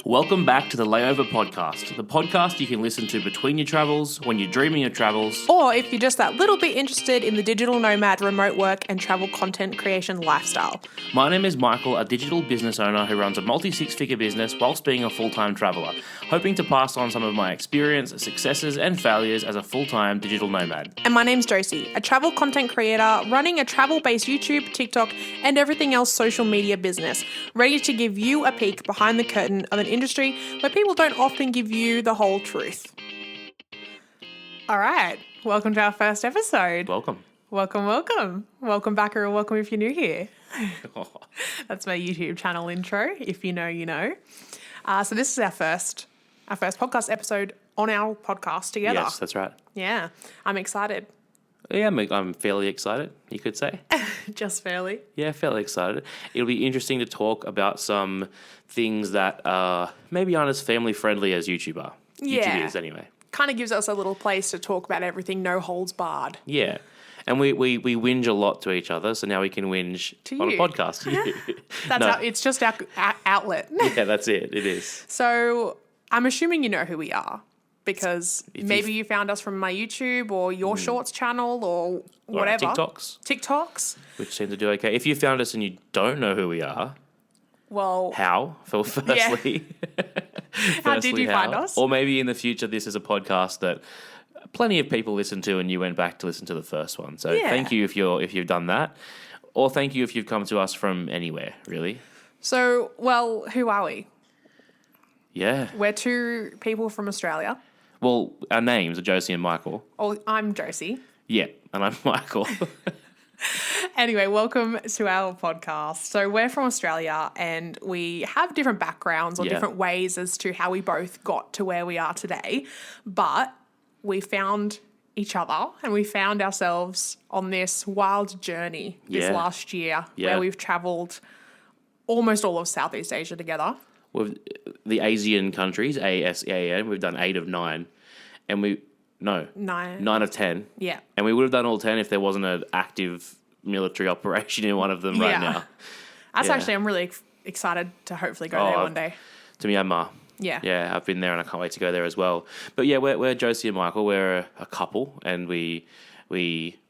Welcome back to the Layover podcast, the podcast you can listen to between your travels, when you're dreaming of travels, or if you're just that little bit interested in the digital nomad, remote work, and travel content creation lifestyle. My name is Michael, a digital business owner who runs a multi-six-figure business whilst being a full-time traveller, hoping to pass on some of my experience, successes, and failures as a full-time digital nomad. And my name's Josie, a travel content creator running a travel-based YouTube, TikTok, and everything else social media business, ready to give you a peek behind the curtain of an industry where people don't often give you the whole truth. All right, welcome to our first episode. Welcome. Welcome. Welcome back, or welcome if you're new here. That's my YouTube channel intro. If you know, you know. So this is our first podcast episode on our podcast together. Yes, that's right. Yeah, I'm excited. Yeah, I'm fairly excited, you could say. Just fairly. Yeah, fairly excited. It'll be interesting to talk about some things that maybe aren't as family-friendly as YouTube are. Yeah. YouTube is, anyway. Kind of gives us a little place to talk about everything, no holds barred. Yeah. And we whinge a lot to each other, so now we can whinge to on you. a podcast. It's just our outlet. Yeah, that's it. It is. So I'm assuming you know who we are, because maybe you found us from my YouTube or your Shorts channel or whatever. TikToks. Which seem to do okay. If you found us and you don't know who we are, well, how? Firstly. How did you find us? Or maybe in the future this is a podcast that plenty of people listen to and you went back to listen to the first one. So thank you if you've done that. Or thank you if you've come to us from anywhere, really. So, well, who are we? Yeah. We're two people from Australia. Well, our names are Josie and Michael. Oh, I'm Josie. Yeah, and I'm Michael. Anyway, welcome to our podcast. So we're from Australia and we have different backgrounds or different ways as to how we both got to where we are today. But we found each other and we found ourselves on this wild journey this last year where we've travelled almost all of Southeast Asia together. With the Asian countries, ASEAN, we've done 8 of 9. And 9 of 10. Yeah. And we would have done all 10 if there wasn't an active military operation in one of them right now. That's actually, I'm really excited to hopefully go there one day. To Myanmar. Yeah. Yeah, I've been there and I can't wait to go there as well. But yeah, we're Josie and Michael. We're a couple and we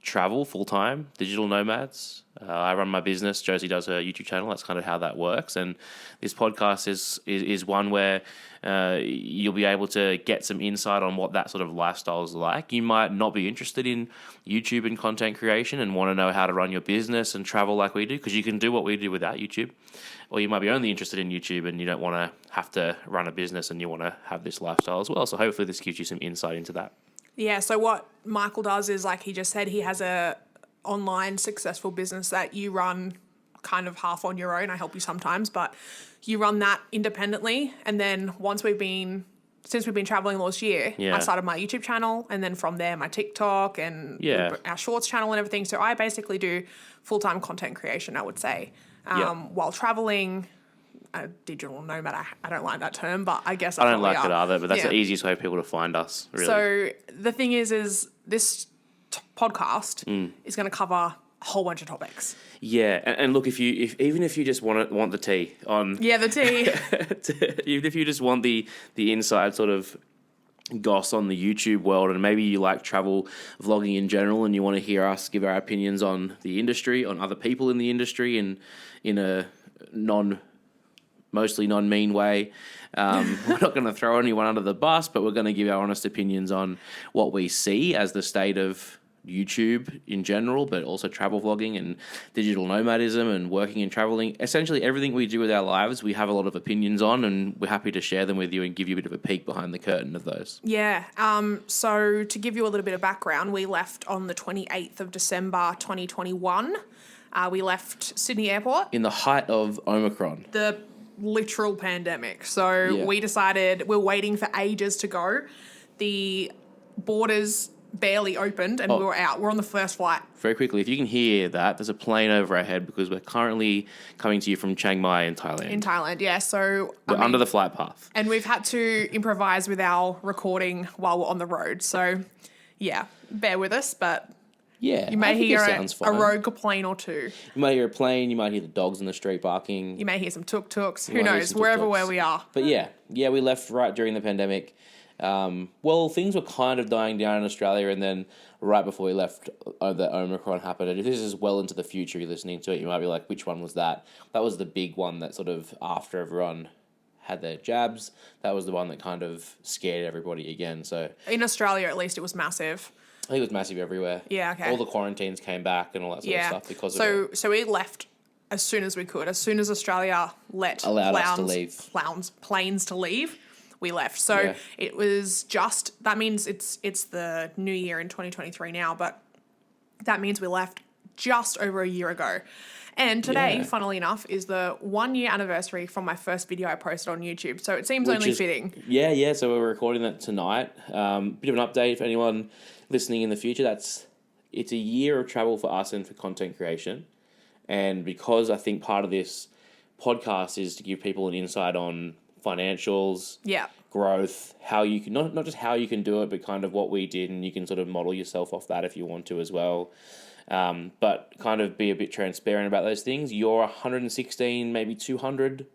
travel full-time, digital nomads. I run my business. Josie does her YouTube channel. That's kind of how that works. And this podcast is one where you'll be able to get some insight on what that sort of lifestyle is like. You might not be interested in YouTube and content creation and want to know how to run your business and travel like we do, because you can do what we do without YouTube. Or you might be only interested in YouTube and you don't want to have to run a business and you want to have this lifestyle as well. So hopefully this gives you some insight into that. Yeah, so what Michael does is, like he just said, he has a online successful business that you run kind of half on your own. I help you sometimes, but you run that independently. And then since we've been traveling all this year, I started my YouTube channel, and then from there my TikTok and our Shorts channel and everything. So I basically do full-time content creation, I would say, while traveling. A digital nomad, I don't like that term, but I guess I don't like it either, but that's the easiest way for people to find us, really. So the thing is this podcast is going to cover a whole bunch of topics. Yeah, and look, even if you just want the tea on... Yeah, the tea. Even if you just want the inside sort of goss on the YouTube world, and maybe you like travel vlogging in general and you want to hear us give our opinions on the industry, on other people in the industry, and in a mostly non-mean way. We're not going to throw anyone under the bus, but we're going to give our honest opinions on what we see as the state of YouTube in general, but also travel vlogging and digital nomadism and working and traveling. Essentially everything we do with our lives, we have a lot of opinions on, and we're happy to share them with you and give you a bit of a peek behind the curtain of those. Yeah. So to give you a little bit of background, we left on the 28th of December 2021. We left Sydney Airport. In the height of Omicron. The literal pandemic. So we decided we're waiting for ages to go. The borders barely opened and we were out. We're on the first flight. Very quickly, if you can hear that, there's a plane over our head because we're currently coming to you from Chiang Mai in Thailand. In Thailand, yeah. So we're under the flight path. And we've had to improvise with our recording while we're on the road. So, yeah, bear with us, but Yeah, You may I think hear it sounds a fine. rogue plane or two. You might hear a plane. You might hear the dogs in the street barking. You may hear some tuk-tuks. Who might hear knows? some Wherever tuk-tuks. where we are. But yeah, we left right during the pandemic. Well, things were kind of dying down in Australia, and then right before we left, the Omicron happened. And if this is well into the future, you're listening to it, you might be like, which one was that? That was the big one that sort of, after everyone had their jabs, that was the one that kind of scared everybody again. So In Australia, at least, it was massive. I think it was massive everywhere. Yeah, okay. All the quarantines came back and all that sort of stuff because of it. So we left as soon as we could. As soon as Australia Allowed us to leave. planes to leave, we left. So Yeah. it was just, that means it's the new year in 2023 now, but that means we left just over a year ago. And today, Yeah. funnily enough, is the 1 year anniversary from my first video I posted on YouTube. So it seems only fitting. Yeah. So we're recording that tonight. Bit of an update for anyone listening in the future. It's a year of travel for us and for content creation. And because I think part of this podcast is to give people an insight on financials, Yeah. growth, how you can, not just how you can do it, but kind of what we did, and you can sort of model yourself off that if you want to as well. But kind of be a bit transparent about those things. You're 116, maybe 200,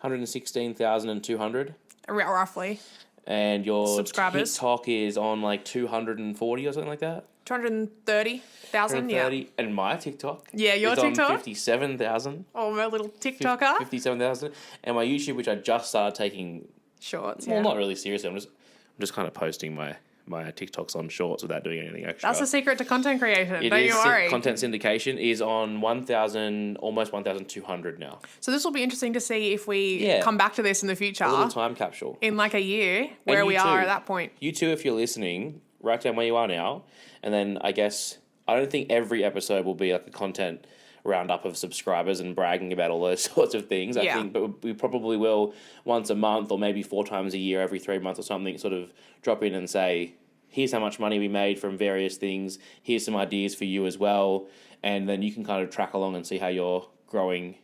116,200. Roughly. And your Subscribers. TikTok is on like 240 or something like that. 230,000, yeah. 230. And my TikTok Yeah, your is TikTok? on 57,000. Oh, my little TikToker. 57,000. And my YouTube, which I just started taking, Shorts, well, yeah. not really seriously. I'm just kind of posting my TikToks on Shorts without doing anything extra. That's the secret to content creation. It Don't is you worry. content syndication is on 1,000, almost 1,200 now. So this will be interesting to see if we Yeah. come back to this in the future, A little time capsule. in like a year, where And we you are too. at that point. You too, if you're listening, write down where you are now. And then I guess, I don't think every episode will be like a content roundup of subscribers and bragging about all those sorts of things. I Yeah. think, but we probably will once a month or maybe 4 times a year, every 3 months or something, sort of drop in and say, here's how much money we made from various things. Here's some ideas for you as well. And then you can kind of track along and see how you're growing,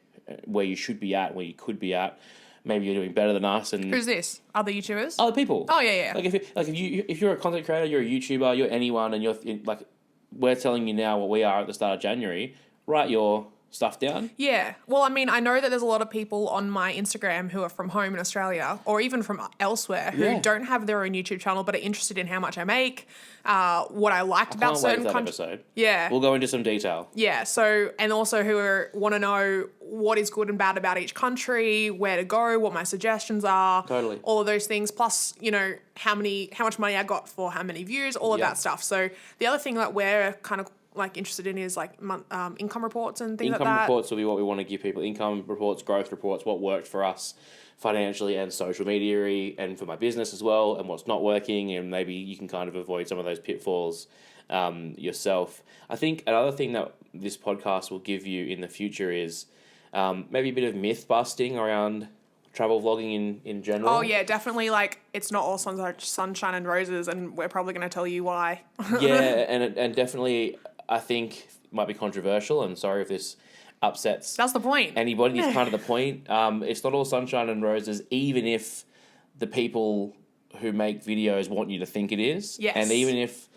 where you should be at, where you could be at. Maybe you're doing better than us. And Who's this? Other YouTubers? other people. Oh, yeah. Like if you're a content creator, you're a YouTuber, you're anyone, and like we're telling you now what we are at the start of January. Write your stuff down. Yeah. Well, I mean, I know that there's a lot of people on my Instagram who are from home in Australia or even from elsewhere who Yeah. don't have their own YouTube channel but are interested in how much I make, what I liked about Can't wait certain for that countries. episode. Yeah. We'll go into some detail. Yeah, so, and also who want to know what is good and bad about each country, where to go, what my suggestions are. Totally. All of those things, plus, how much money I got for how many views, all of Yeah. that stuff. So the other thing that we're kind of like interested in is like income reports and things like Income that. reports will be what we want to give people. Income reports, growth reports, what worked for us financially and social media and for my business as well, and what's not working, and maybe you can kind of avoid some of those pitfalls yourself. I think another thing that this podcast will give you in the future is maybe a bit of myth busting around travel vlogging in general. Oh yeah, definitely. Like it's not all sunshine and roses, and we're probably going to tell you why. Yeah, and definitely I think might be controversial, and sorry if this upsets That's the point. anybody. It's kind of the point. It's not all sunshine and roses, even if the people who make videos want you to think it is. Yes. And even if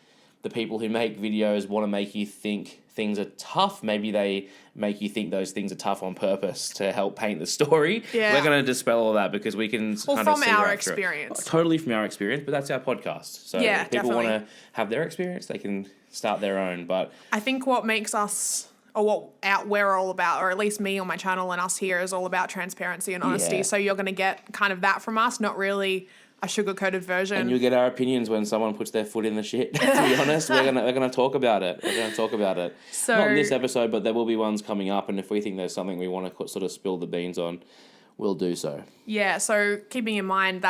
the people who make videos want to make you think things are tough, maybe they make you think those things are tough on purpose to help paint the story. Yeah. We're going to dispel all that because we can Well, kind of from see our right through it. experience. Totally from our experience, but that's our podcast. So Yeah, if people definitely. want to have their experience, they can start their own. But I think what makes us, or what we're all about, or at least me on my channel and us here, is all about transparency and honesty. Yeah. So you're going to get kind of that from us, not really a sugar-coated version. and you'll get our opinions when someone puts their foot in the shit. To be honest, we're gonna talk about it. We're gonna talk about it. So- Not in this episode, but there will be ones coming up. And if we think there's something we want to sort of spill the beans on, we'll do so. Yeah, so keeping in mind the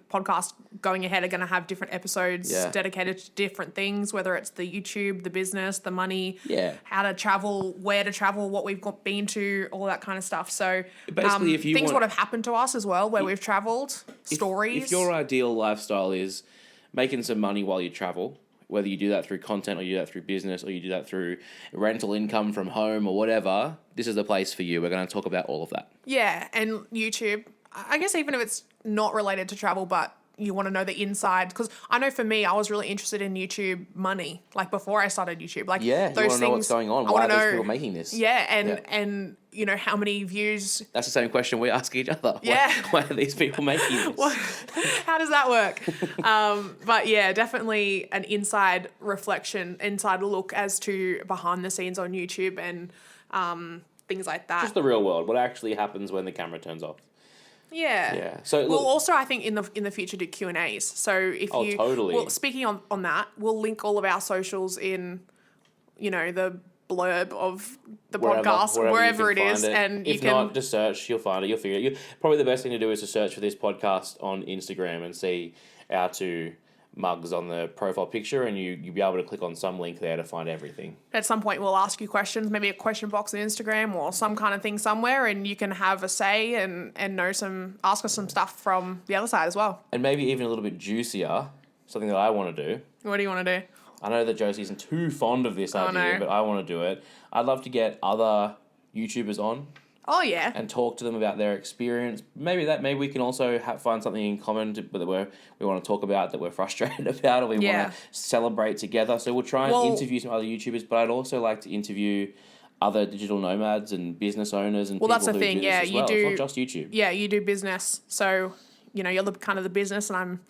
podcast going ahead are going to have different episodes Yeah. dedicated to different things, whether it's the YouTube, the business, the money, Yeah. how to travel, where to travel, what we've been to, all that kind of stuff. So Basically, if you things want- what have happened to us as well, where we've traveled, stories. If your ideal lifestyle is making some money while you travel, whether you do that through content or you do that through business or you do that through rental income from home or whatever, this is the place for you. We're going to talk about all of that. Yeah, and YouTube, I guess even if it's not related to travel, but you want to know the inside. Because I know for me, I was really interested in YouTube money, like before I started YouTube. Like Yeah, you want to know what's going on. Why are these people making this? Yeah, and you know, how many views. That's the same question we ask each other. Yeah. Why are these people making this? How does that work? But yeah, definitely an inside reflection, inside look as to behind the scenes on YouTube and things like that. Just the real world. What actually happens when the camera turns off. Yeah. Yeah. So we'll also, I think, in the future do Q&As. So if you totally. Well, speaking on that, we'll link all of our socials in, you know, the blurb of the podcast, wherever it is, and if not, just search. You'll find it. You'll figure it. Probably the best thing to do is to search for this podcast on Instagram and see our two mugs on the profile picture, and you'll be able to click on some link there to find everything. At some point, we'll ask you questions, maybe a question box on Instagram or some kind of thing somewhere, and you can have a say and ask us some stuff from the other side as well. And maybe even a little bit juicier, something that I want to do. What do you want to do? I know that Josie isn't too fond of this idea, but I want to do it. I'd love to get other YouTubers on. Oh, yeah. And talk to them about their experience. Maybe we can also find something in common that we want to talk about, that we're frustrated about, or we want to celebrate together. So we'll try and interview some other YouTubers, but I'd also like to interview other digital nomads and business owners and people that's the who thing. do this as well. It's not just YouTube. Yeah, you do business. So, you know, you're kind of the business and I'm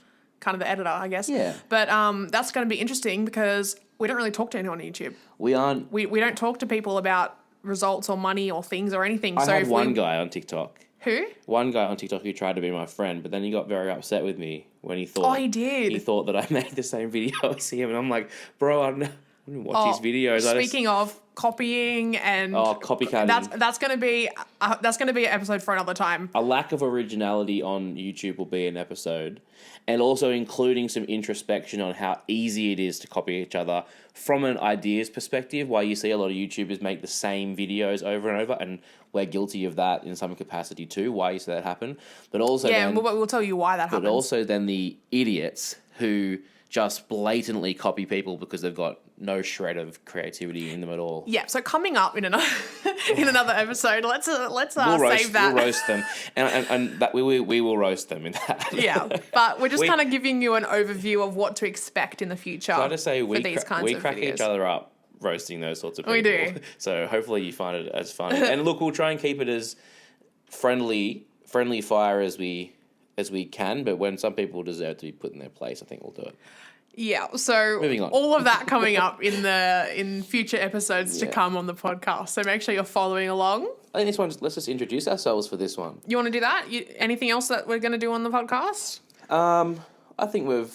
kind of the editor, I guess. Yeah. But that's going to be interesting because we don't really talk to anyone on YouTube. We aren't. We don't talk to people about results or money or things or anything. I had one guy on TikTok. Who? One guy on TikTok who tried to be my friend, but then he got very upset with me when he thought... Oh, he did? He thought that I made the same video as him, and I'm like, bro, I didn't watch his videos. Speaking of copying and... copycatting. That's going to be an episode for another time. A lack of originality on YouTube will be an episode, and also including some introspection on how easy it is to copy each other from an ideas perspective, why you see a lot of YouTubers make the same videos over and over, and we're guilty of that in some capacity too, why you see that happen. But also we'll tell you why that happens. But also then the idiots who just blatantly copy people because they've got no shred of creativity in them at all. Yeah, so coming up in another episode, let's save that. We'll roast them, and that we will roast them in that. Yeah, but we're just kind of giving you an overview of what to expect in the future. So I just say we crack videos. each other up roasting those sorts of people. We do. So hopefully you find it as fun. And look, we'll try and keep it as friendly fire as we can. But when some people deserve to be put in their place, I think we'll do it. Yeah, so moving on. All of that coming up in future episodes to come on the podcast. So make sure you're following along. I think let's just introduce ourselves for this one. You want to do that? Anything else that we're going to do on the podcast? I think we've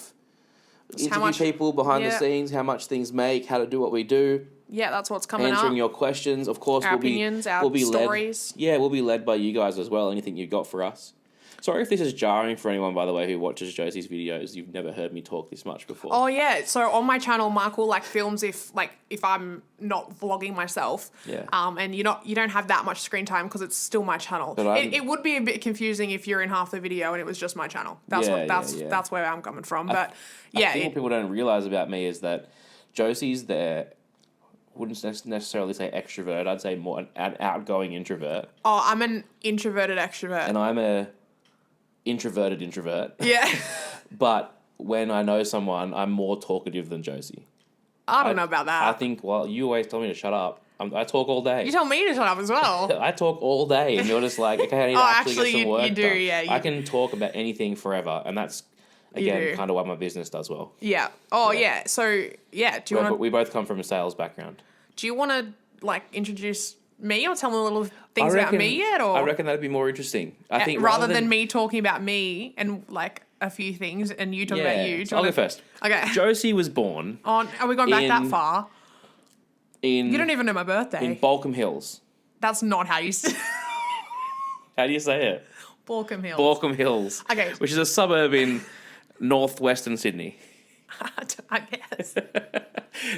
interviewed people behind the scenes, how much things make, how to do what we do. Yeah, that's what's coming up. Answering your questions, of course. Our opinions, our stories. We'll be led by you guys as well. Anything you've got for us. Sorry if this is jarring for anyone, by the way, who watches Josie's videos. You've never heard me talk this much before. Oh, yeah. So on my channel, Michael films if I'm not vlogging myself. Yeah. And you don't have that much screen time because it's still my channel. It would be a bit confusing if you're in half the video and it was just my channel. That's where I'm coming from. But I think what people don't realize about me is that Josie's wouldn't necessarily say extrovert. I'd say more an outgoing introvert. Oh, I'm an introverted extrovert. And I'm a introverted introvert. Yeah. But when I know someone, I'm more talkative than Josie. I don't know about that. I think, you always tell me to shut up. I talk all day. You tell me to shut up as well. I talk all day, and you're just like, okay, I need to actually get some work you do, done. Yeah. I can talk about anything forever, and that's, again, kind of what my business does well. Yeah. Oh, yeah. So, yeah. Do you want to... We both come from a sales background. Do you want to, introduce me or tell me a little things about me yet? Or I reckon that'd be more interesting. I think rather than me talking about me and a few things and you talking about you. I'll go first. Okay. Josie was born. Are we going back that far? You don't even know my birthday. In Balcombe Hills. That's not how you say. How do you say it? Balcombe Hills. Balcombe Hills. Okay. Which is a suburb in northwestern Sydney. I guess.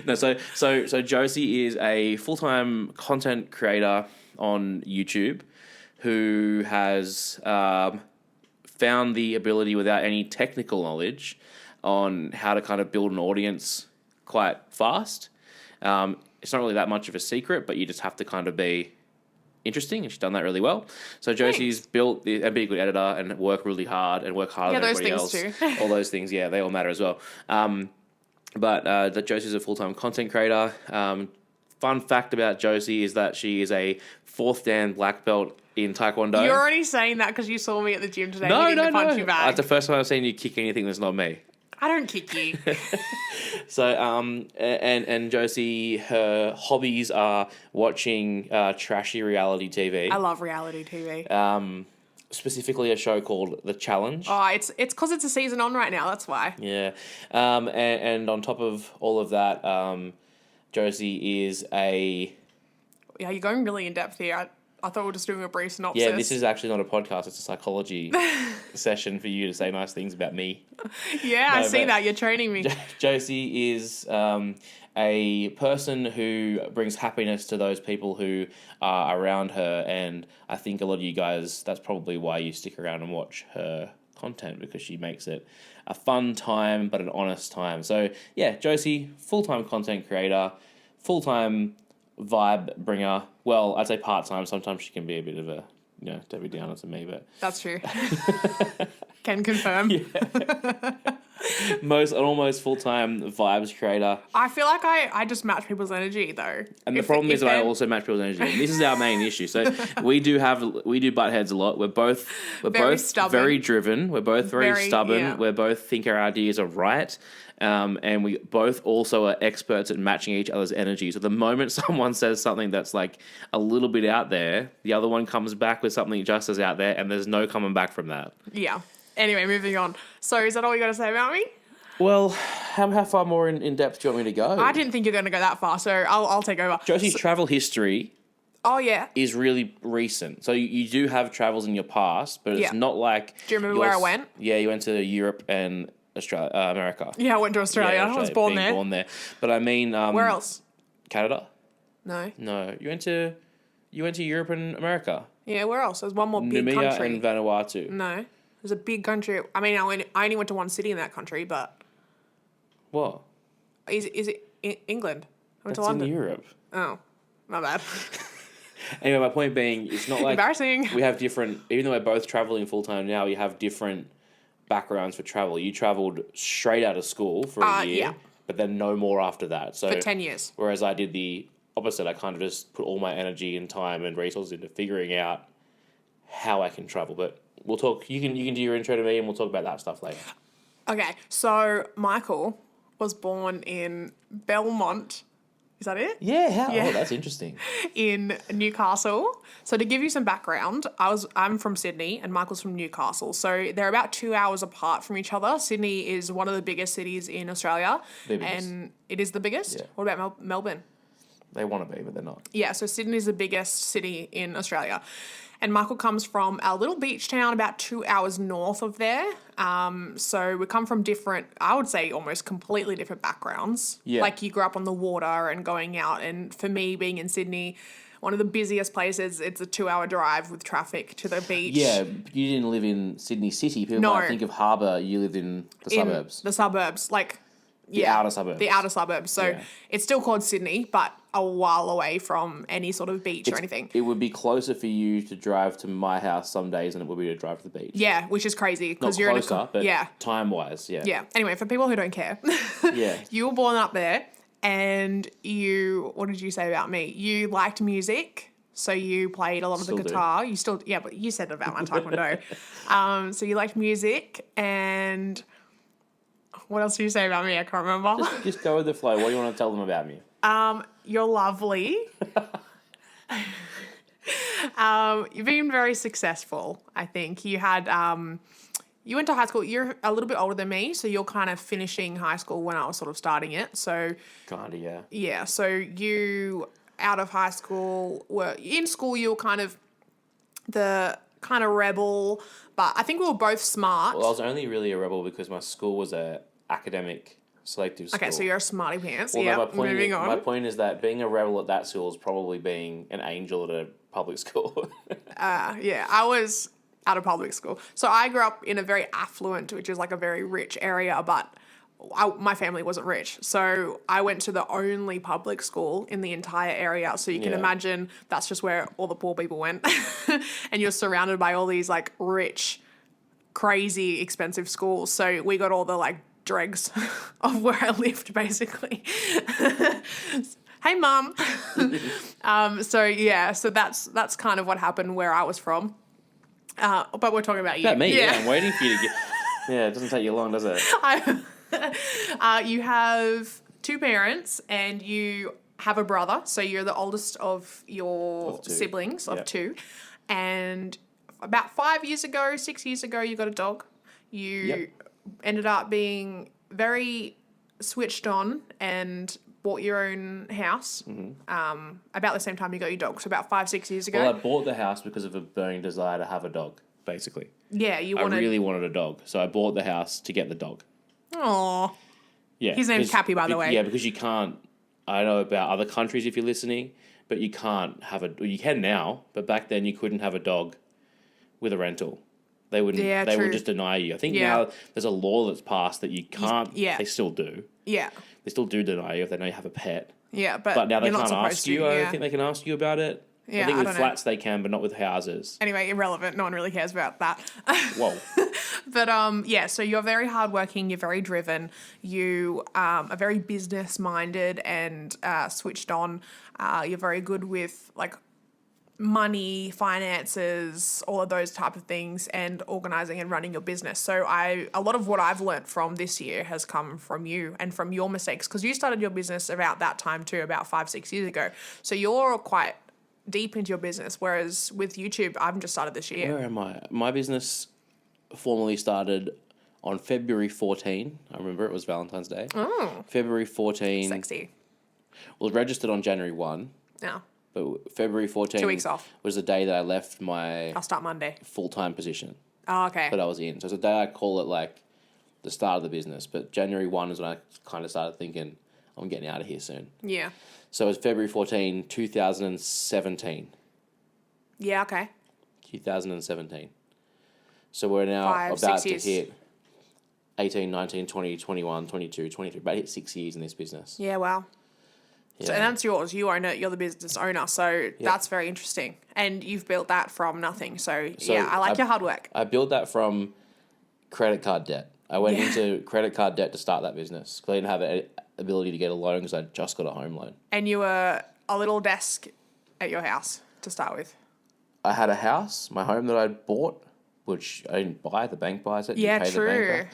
No, so Josie is a full-time content creator on YouTube who has found the ability without any technical knowledge on how to kind of build an audience quite fast. It's not really that much of a secret, but you just have to kind of be interesting, and she's done that really well. So Josie's built and be a good editor and work really hard and work harder than everybody else. Those things All those things, they all matter as well. But that Josie's a full-time content creator. Fun fact about Josie is that she is a 4th Dan black belt in Taekwondo. You're already saying that because you saw me at the gym today. No. Punch bag. That's the first time I've seen you kick anything that's not me. I don't kick you. So, and Josie, her hobbies are watching trashy reality TV. I love reality TV. Specifically a show called The Challenge. Oh, it's because it's a season on right now. That's why. Yeah. And on top of all of that, Josie is a... Yeah, you're going really in depth here. I thought we were just doing a brief synopsis. Yeah, this is actually not a podcast. It's a psychology session for you to say nice things about me. Yeah, I see that. You're training me. Josie is a person who brings happiness to those people who are around her. And I think a lot of you guys, that's probably why you stick around and watch her content, because she makes it a fun time, but an honest time. So yeah, Josie, full-time content creator, full-time vibe bringer. Well, I'd say part-time. Sometimes she can be a bit of a, Debbie Downer to me, but... That's true. Can confirm. Yeah. Almost full-time vibes creator. I feel like I just match people's energy, though. And the problem is that I also match people's energy. And this is our main issue. So we do butt heads a lot. We're both stubborn. very driven. We're both very stubborn. Yeah. We both think our ideas are right. And we both also are experts at matching each other's energy. So the moment someone says something that's like a little bit out there, the other one comes back with something just as out there, and there's no coming back from that. Yeah. Anyway, moving on. So is that all you got to say about me? Well, how far more in depth do you want me to go? I didn't think you were going to go that far, so I'll take over. Josie's travel history... Oh, yeah. is really recent. So you do have travels in your past, but it's not like... Do you remember where I went? Yeah, you went to Europe and Australia, America. Yeah, I went to Australia. I was born there. But I mean... where else? Canada? No. No. You went to Europe and America. Yeah, where else? There's one more big Namibia country. and Vanuatu. No. There's a big country. I mean, I only went to one city in that country, but... What? Is it England? I went That's to London. in Europe. Oh, my bad. Anyway, my point being, it's not like... Embarrassing. We have different... Even though we're both travelling full-time now, you have different backgrounds for travel. You travelled straight out of school for a year, yeah. but then no more after that. So For 10 years. Whereas I did the opposite. I kind of just put all my energy and time and resources into figuring out how I can travel. But we'll talk... You can do your intro to me, and we'll talk about that stuff later. Okay, so Michael was born in Belmont. Is that it? Yeah, Yeah. Oh, that's interesting. In Newcastle. So to give you some background, I'm from Sydney and Michael's from Newcastle. So they're about 2 hours apart from each other. Sydney is one of the biggest cities in Australia. The biggest. And it is the biggest? Yeah. What about Melbourne? They want to be, but they're not. Yeah, so Sydney is the biggest city in Australia. And Michael comes from a little beach town about 2 hours north of there. So we come from different, I would say almost completely different backgrounds. Yeah. Like you grew up on the water and going out. And for me, being in Sydney, one of the busiest places, it's a 2 hour drive with traffic to the beach. Yeah, you didn't live in Sydney City. People No. might think of harbour. You lived in the suburbs. The suburbs, like... The outer suburbs. The outer suburbs. So Yeah. it's still called Sydney, but a while away from any sort of beach or anything. It would be closer for you to drive to my house some days than it would be to drive to the beach. Yeah, which is crazy Not because you're closer, in a... but Yeah. time-wise, yeah. Yeah. Anyway, for people who don't care, Yeah. you were born up there and what did you say about me? You liked music, so you played a lot of Still the do. guitar. You still, yeah, but you said about my taekwondo. So you liked music, and what else do you say about me? I can't remember. Just go with the flow. What do you want to tell them about me? You're lovely. You've been very successful, I think. You had... you went to high school. You're a little bit older than me, so you're kind of finishing high school when I was sort of starting it. So Kinda, yeah. yeah, so you out of high school were in school. You were kind of the kind of rebel, but I think we were both smart. Well, I was only really a rebel because my school was a academic selective school. Okay, so you're a smarty pants. Well, Yeah, no, moving on. My point is that being a rebel at that school is probably being an angel at a public school. Yeah, I was at a public school. So I grew up in a very affluent, which is like a very rich area, but my family wasn't rich. So I went to the only public school in the entire area. So you can Yeah. imagine that's just where all the poor people went. And you're surrounded by all these like rich, crazy, expensive schools. So we got all the like dregs of where I lived, basically. Hey, Mum. So that's kind of what happened where I was from. But we're talking about you. About me, yeah. I'm waiting for you to get... Yeah, it doesn't take you long, does it? You have two parents and you have a brother. So you're the oldest of your siblings of two. And about 6 years ago, you got a dog. You ended up being very switched on and bought your own house about the same time you got your dog. So about 5-6 years ago. Well, I bought the house because of a burning desire to have a dog, basically. Yeah, I really wanted a dog. So I bought the house to get the dog. Aww. Yeah. His name's Cappy, by the way. Yeah, because you can't... I know about other countries if you're listening, but you can't have you can now, but back then you couldn't have a dog with a rental. They wouldn't. Yeah, they true. would just deny you. I think now there's a law that's passed that you can't. They still do. Yeah. They still do deny you if they know you have a pet. Yeah, But now they you're can't not ask you. I don't think they can ask you about it. Yeah, I think I with don't know. flats they can, but not with houses. Anyway, irrelevant. No one really cares about that. Whoa. But so you're very hardworking. You're very driven. You are very business minded and switched on. You're very good with like money, finances, all of those type of things, and organizing and running your business. So a lot of what I've learnt from this year has come from you and from your mistakes, because you started your business about that time too, about 5-6 years ago. So you're quite deep into your business, whereas with YouTube, I've just started this year. Where am I? My business formally started on February 14. I remember it was Valentine's Day. Oh, February 14. sexy. Was registered on January 1. Yeah. But February 14 2 weeks off. was the day that I left my I'll start Monday. full-time position Oh, okay. that I was in. So it's a day I call it like the start of the business. But January 1 is when I kind of started thinking, I'm getting out of here soon. Yeah. So it was February 14, 2017. Yeah, okay. 2017. So we're now 5, about 6 to years. hit 18, 19, 20, 21, 22, 23. About to hit 6 years in this business. Yeah, wow. Yeah. So, and that's yours. You own it. You're the business owner. So that's very interesting. And you've built that from nothing. So yeah, I like your hard work. I built that from credit card debt. I went into credit card debt to start that business because I didn't have an ability to get a loan because I just got a home loan. And you were a little desk at your house to start with. I had a house, my home that I'd bought, which I didn't buy. The bank buys it. Yeah, you pay true. The banker.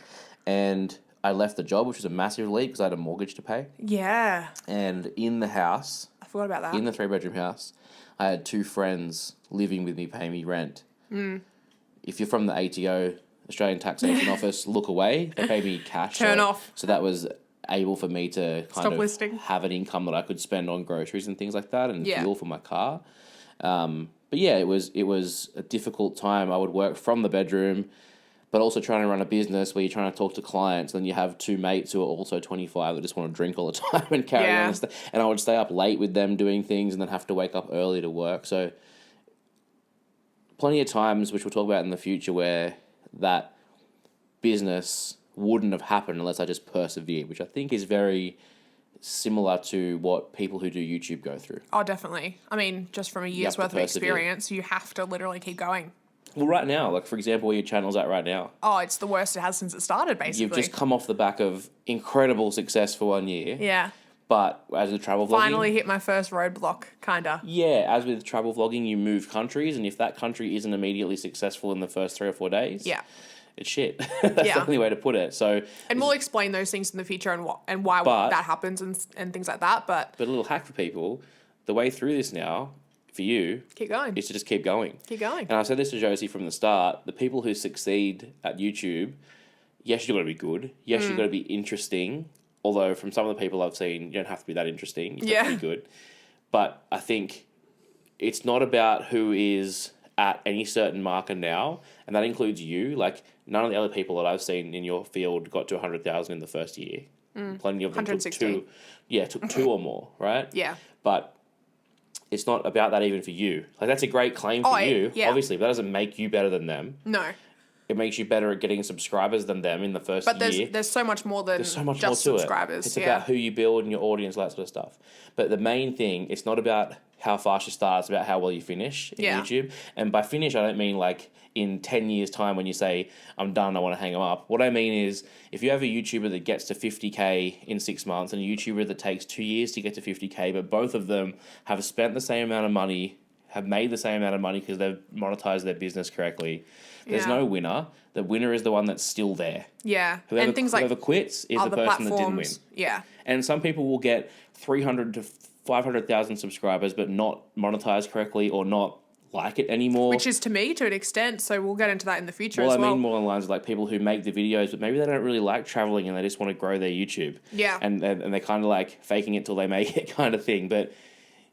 And I left the job, which was a massive leap because I had a mortgage to pay. Yeah. And in the house, I forgot about that. in the 3-bedroom house, I had 2 friends living with me, paying me rent. If you're from the ATO, Australian Taxation Office, look away. They pay me cash. Turn off. So that was able for me to kind of listing. have an income that I could spend on groceries and things like that and Yeah. fuel for my car. But yeah, it was a difficult time. I would work from the bedroom, but also trying to run a business where you're trying to talk to clients, and then you have 2 mates who are also 25 that just want to drink all the time and carry on and stuff. And I would stay up late with them doing things and then have to wake up early to work. So plenty of times, which we'll talk about in the future, where that business wouldn't have happened unless I just persevered, which I think is very similar to what people who do YouTube go through. Oh, definitely. I mean, just from a year's have to worth of persevere. experience, you have to literally keep going. Well, right now, like for example, where your channel's at right now, Oh, it's the worst it has since it started, basically. you've just come off the back of incredible success for 1 year. Yeah. But as with travel vlogging, Finally hit my first roadblock, kinda. yeah, as with travel vlogging, you move countries, and if that country isn't immediately successful in the first 3 or 4 days, Yeah. it's shit. That's Yeah. the only way to put it. So, And we'll explain those things in the future and why But- that happens and things like that. But but a little hack for people, the way through this now, for you, keep going. is to just keep going. Keep going. And I said this to Josie from the start, the people who succeed at YouTube, yes, you've got to be good. Yes, you've got to be interesting. Although from some of the people I've seen, you don't have to be that interesting. You have to be good. But I think it's not about who is at any certain marker now, and that includes you. Like, none of the other people that I've seen in your field got to 100,000 in the first year. Plenty of them took 116. 2. Yeah, took 2 or more, right? Yeah. But it's not about that even for you. Like, that's a great claim for you, yeah. obviously, but that doesn't make you better than them. No. it makes you better at getting subscribers than them in the first But year. there's so much more than There's so much just more to subscribers. It's about who you build and your audience, that sort of stuff. But the main thing, it's not about how fast you start, it's about how well you finish in YouTube. And by finish, I don't mean like in 10 years' time when you say, I'm done, I want to hang them up. What I mean is, if you have a YouTuber that gets to 50K in 6 months and a YouTuber that takes 2 years to get to 50K, but both of them have spent the same amount of money, have made the same amount of money because they've monetized their business correctly, there's no winner. The winner is the one that's still there. Yeah. Whoever, and things like whoever quits is the person that didn't win. Yeah. And some people will get 300 to 500,000 subscribers but not monetize correctly or not like it anymore. Which is to me to an extent, so we'll get into that in the future well, as well. I mean more on the lines of like people who make the videos but maybe they don't really like traveling and they just want to grow their YouTube. Yeah. And they're kind of like faking it till they make it kind of thing. But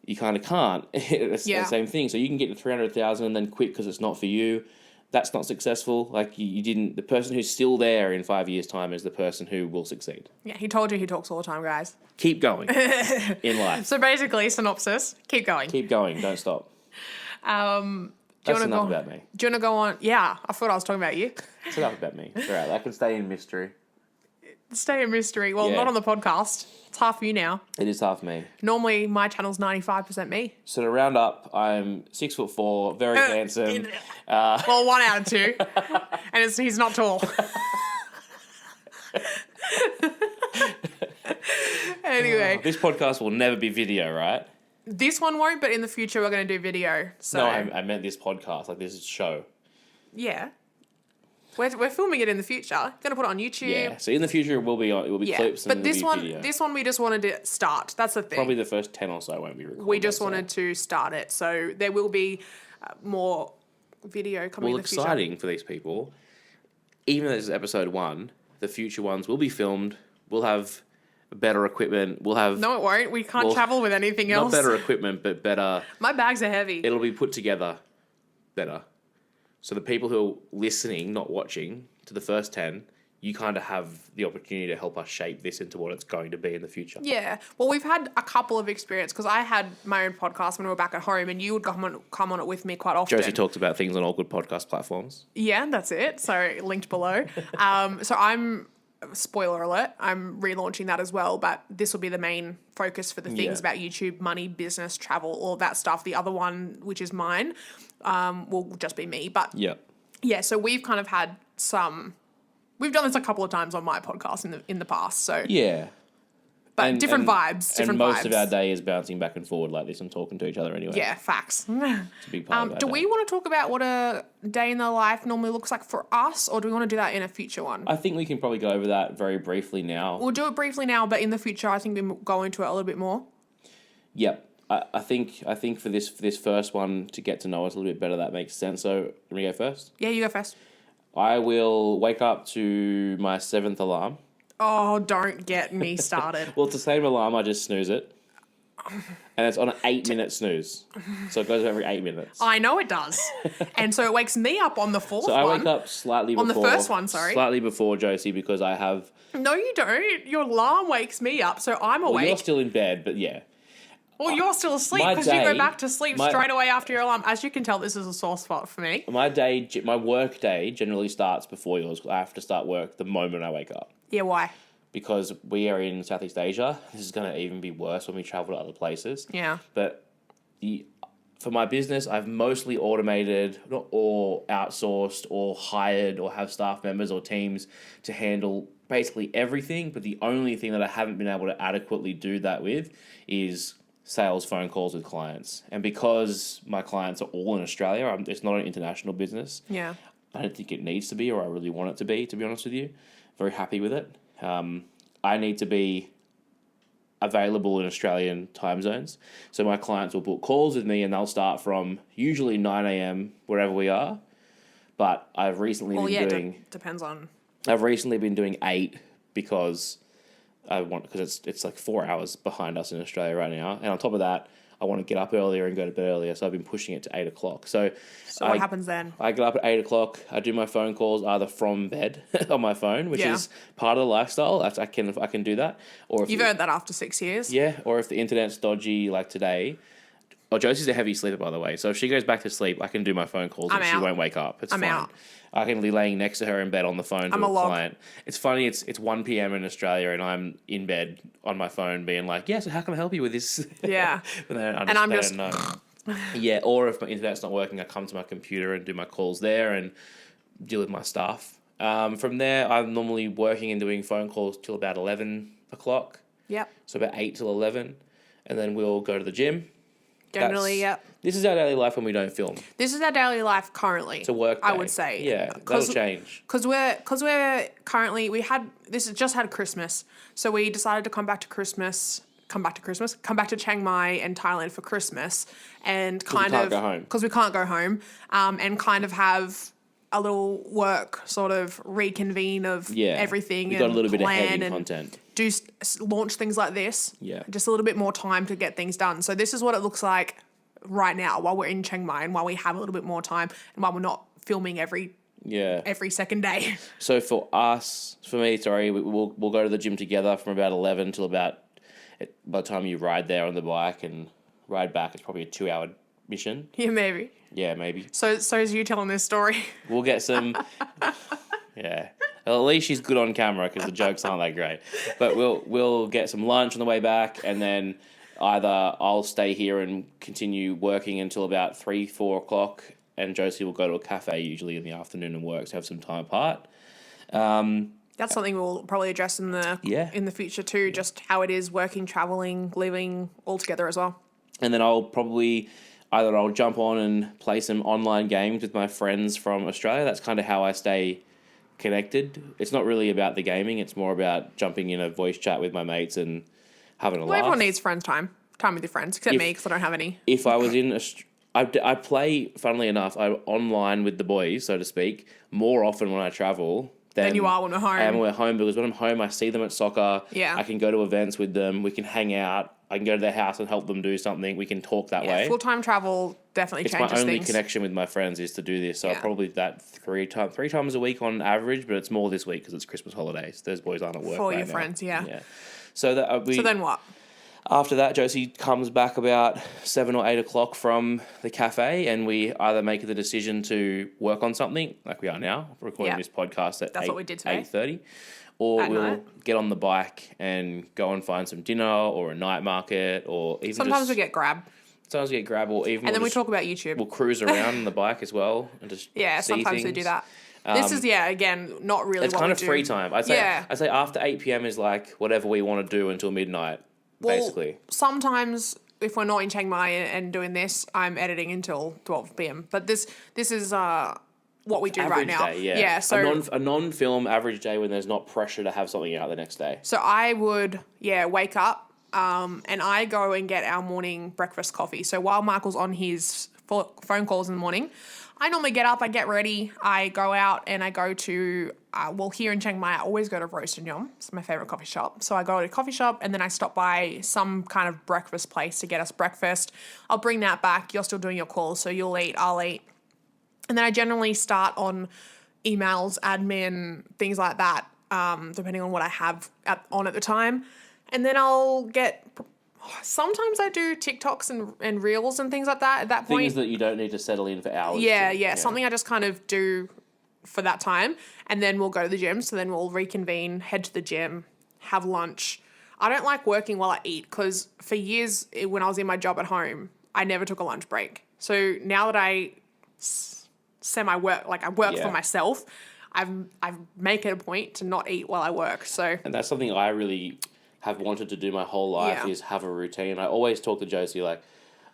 you kind of can't. It's the same thing. So you can get to 300,000 and then quit because it's not for you. That's not successful. Like you didn't. The person who's still there in 5 years' time is the person who will succeed. Yeah, he told you he talks all the time, guys. Keep going in life. So basically, synopsis: keep going. Keep going. Don't stop. That's enough about me. Do you want to go on? Yeah, I thought I was talking about you. It's enough about me. It's all right. That can stay in mystery. Stay a mystery. Well, Yeah. not on the podcast. It's half you now. It is half me. Normally, my channel's 95% me. So to round up, I'm 6'4", very handsome. Well, 1 out of 2. And he's not tall. Anyway, This podcast will never be video, right? this one won't, but in the future, we're going to do video. So, No, I meant this podcast, like this show. yeah. We're filming it in the future. Going to put it on YouTube. Yeah. So in the future, it will be clips and but it'll be video. this one we just wanted to start. That's the thing. Probably the first 10 or so won't be recorded. We just wanted to start it, so there will be more video coming in the future. Exciting for these people. Even though this is episode 1, the future ones will be filmed. We'll have better equipment. We'll have No, it won't. We can't travel with anything else. not better equipment, but better. My bags are heavy. It'll be put together better. So the people who are listening, not watching, to the first 10, you kind of have the opportunity to help us shape this into what it's going to be in the future. Yeah. Well, we've had a couple of experience because I had my own podcast when we were back at home, and you would come on it with me quite often. Josie talks about things on all good podcast platforms. Yeah, that's it. So linked below. So I'm, spoiler alert, I'm relaunching that as well, but this will be the main focus for the things about YouTube, money, business, travel, all of that stuff. The other one, which is mine, will just be me. But yeah, so we've kind of had we've done this a couple of times on my podcast in the past. So yeah. But different vibes. And most of our day is bouncing back and forward like this and talking to each other anyway. Yeah, facts. It's a big part of our do day. we want to talk about what a day in the life normally looks like for us, or do we want to do that in a future one? I think we can probably go over that very briefly now. We'll do it briefly now, but in the future, I think we'll go into it a little bit more. Yep. I think for this first one to get to know us a little bit better, that makes sense. So, let me go first. Yeah, you go first. I will wake up to my 7th alarm. Oh, don't get me started. Well, it's the same alarm. I just snooze it. And it's on an 8-minute snooze. So it goes every 8 minutes. I know it does. And so it wakes me up on the fourth So one. I wake up slightly before. On the first one, sorry. Slightly before Josie because I have... No, you don't. Your alarm wakes me up, so I'm awake. Well, you're still in bed, but yeah. Well, you're still asleep My because you go day- back to sleep my- straight away after your alarm. As you can tell, this is a sore spot for me. My work day generally starts before yours. I have to start work the moment I wake up. Yeah, why? Because we are in Southeast Asia. This is going to even be worse when we travel to other places. Yeah. But for my business, I've mostly automated or outsourced or hired or have staff members or teams to handle basically everything. But the only thing that I haven't been able to adequately do that with is sales phone calls with clients. And because my clients are all in Australia, it's not an international business. Yeah. I don't think it needs to be, or I really want it to be honest with you. Very happy with it. I need to be available in Australian time zones. So my clients will book calls with me and they'll start from usually 9 a.m. wherever we are. But I've recently depends on... I've recently been doing 8 because it's like 4 hours behind us in Australia right now. And on top of that, I want to get up earlier and go to bed earlier. So I've been pushing it to 8 o'clock. So what happens then? I get up at 8 o'clock. I do my phone calls either from bed on my phone, which is part of the lifestyle. I can do that. Or if You've earned that after 6 years. Yeah, or if the internet's dodgy like today, Oh, Josie's a heavy sleeper, by the way. So if she goes back to sleep, I can do my phone calls I'm and she out. won't wake up. It's I'm fine. out. I can be laying next to her in bed on the phone to I'm a log. client. It's funny. It's 1 p.m. in Australia and I'm in bed on my phone being like, yeah, so how can I help you with this? Yeah. But they don't And I'm they just... don't know. Yeah, or if my internet's not working, I come to my computer and do my calls there and deal with my stuff. From there, I'm normally working and doing phone calls till about 11 o'clock. Yep. So about 8 till 11. And then we'll go to the gym. Generally, yep. This is our daily life when we don't film. This is our daily life currently. It's a work day. I would say. Yeah, that'll change. Because we're currently, just had Christmas. So we decided to come back to Chiang Mai and Thailand for Christmas and kind of... go home. Because we can't go home. And kind of have a little work sort of reconvene of everything. We got a little bit of plan heavy and content. launch things like this. Yeah. Just a little bit more time to get things done. So this is what it looks like right now while we're in Chiang Mai and while we have a little bit more time and while we're not filming every second day. So for me, we'll go to the gym together from about 11 till about, by the time you ride there on the bike and ride back, it's probably a 2-hour mission. Yeah, maybe. Yeah, maybe. So is you telling this story. We'll get some... Yeah. Well, at least she's good on camera because the jokes aren't that great. But we'll get some lunch on the way back, and then either I'll stay here and continue working until about 3-4 o'clock, and Josie will go to a cafe usually in the afternoon and work to have some time apart. That's something we'll probably address in the future too, just how it is working, traveling, living all together as well. And then I'll jump on and play some online games with my friends from Australia. That's kind of how I stay connected. It's not really about the gaming. It's more about jumping in a voice chat with my mates and having a laugh. Everyone needs friends time with your friends, except me because I don't have any. If I was in I play, funnily enough, online with the boys, so to speak, more often when I travel than you are when we're home. I am when we're home, because when I'm home, I see them at soccer. Yeah. I can go to events with them. We can hang out. I can go to their house and help them do something. We can talk that way. Full-time travel definitely changes things. It's my only connection with my friends is to do this. So I'll probably do that three times a week on average, but it's more this week because it's Christmas holidays. Those boys aren't at work For right your now. friends, yeah. So then what? After that, Josie comes back about 7 or 8 o'clock from the cafe, and we either make the decision to work on something, like we are now, recording this podcast at 8:30, or we'll get on the bike and go and find some dinner or a night market, or even Sometimes we get Grab. Sometimes we get Grab, or even... And then we talk about YouTube. We'll cruise around on the bike as well and just see sometimes things. we do that. This is, again, not really it's what kind we of do. free time. I'd say after 8 p.m. is like whatever we want to do until midnight, basically. Sometimes if we're not in Chiang Mai and doing this, I'm editing until 12 p.m. But this is what we do average right now. Day, so a non-film average day when there's not pressure to have something out the next day. So I would wake up and I go and get our morning breakfast coffee. So while Michael's on his phone calls in the morning, I normally get up, I get ready, I go out and I go to, here in Chiang Mai, I always go to Roast and Yum. It's my favourite coffee shop. So I go to a coffee shop and then I stop by some kind of breakfast place to get us breakfast. I'll bring that back. You're still doing your calls, so you'll eat, I'll eat. And then I generally start on emails, admin, things like that, depending on what I have on at the time. And then I'll sometimes I do TikToks and Reels and things like that at that point. Things that you don't need to settle in for hours. Yeah. Something I just kind of do for that time. And then we'll go to the gym. So then we'll reconvene, head to the gym, have lunch. I don't like working while I eat because for years when I was in my job at home, I never took a lunch break. So now that I semi-work, like I work for myself, I make it a point to not eat while I work. So, and that's something I really have wanted to do my whole life is have a routine. I always talk to Josie like,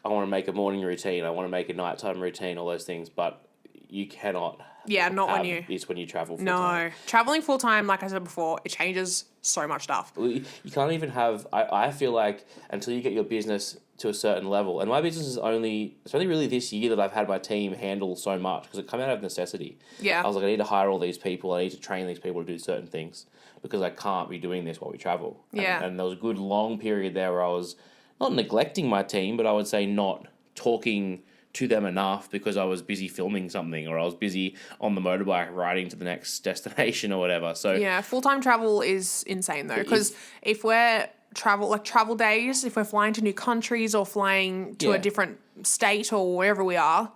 I want to make a morning routine, I want to make a nighttime routine, all those things, but you cannot. Not when you. It's when you travel full time. No, traveling full time, like I said before, it changes so much stuff. You can't even have. I feel like until you get your business to a certain level, and my business it's only really this year that I've had my team handle so much because it came out of necessity. Yeah. I was like, I need to hire all these people. I need to train these people to do certain things because I can't be doing this while we travel. And there was a good long period there where I was not neglecting my team, but I would say not talking to them enough because I was busy filming something or I was busy on the motorbike riding to the next destination or whatever. So full-time travel is insane though because if we're travel days, if we're flying to new countries or flying to a different state or wherever we are,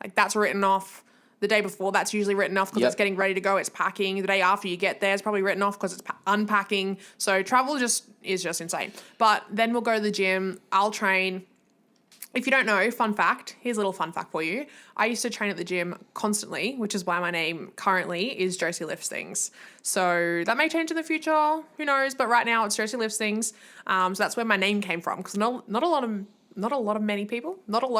like that's written off. The day before, that's usually written off because it's getting ready to go. It's packing. The day after you get there, it's probably written off because it's unpacking. So travel is just insane. But then we'll go to the gym. I'll train. If you don't know, fun fact, here's a little fun fact for you. I used to train at the gym constantly, which is why my name currently is Josie Lifts Things. So that may change in the future, who knows? But right now it's Josie Lifts Things. So that's where my name came from because not a lot of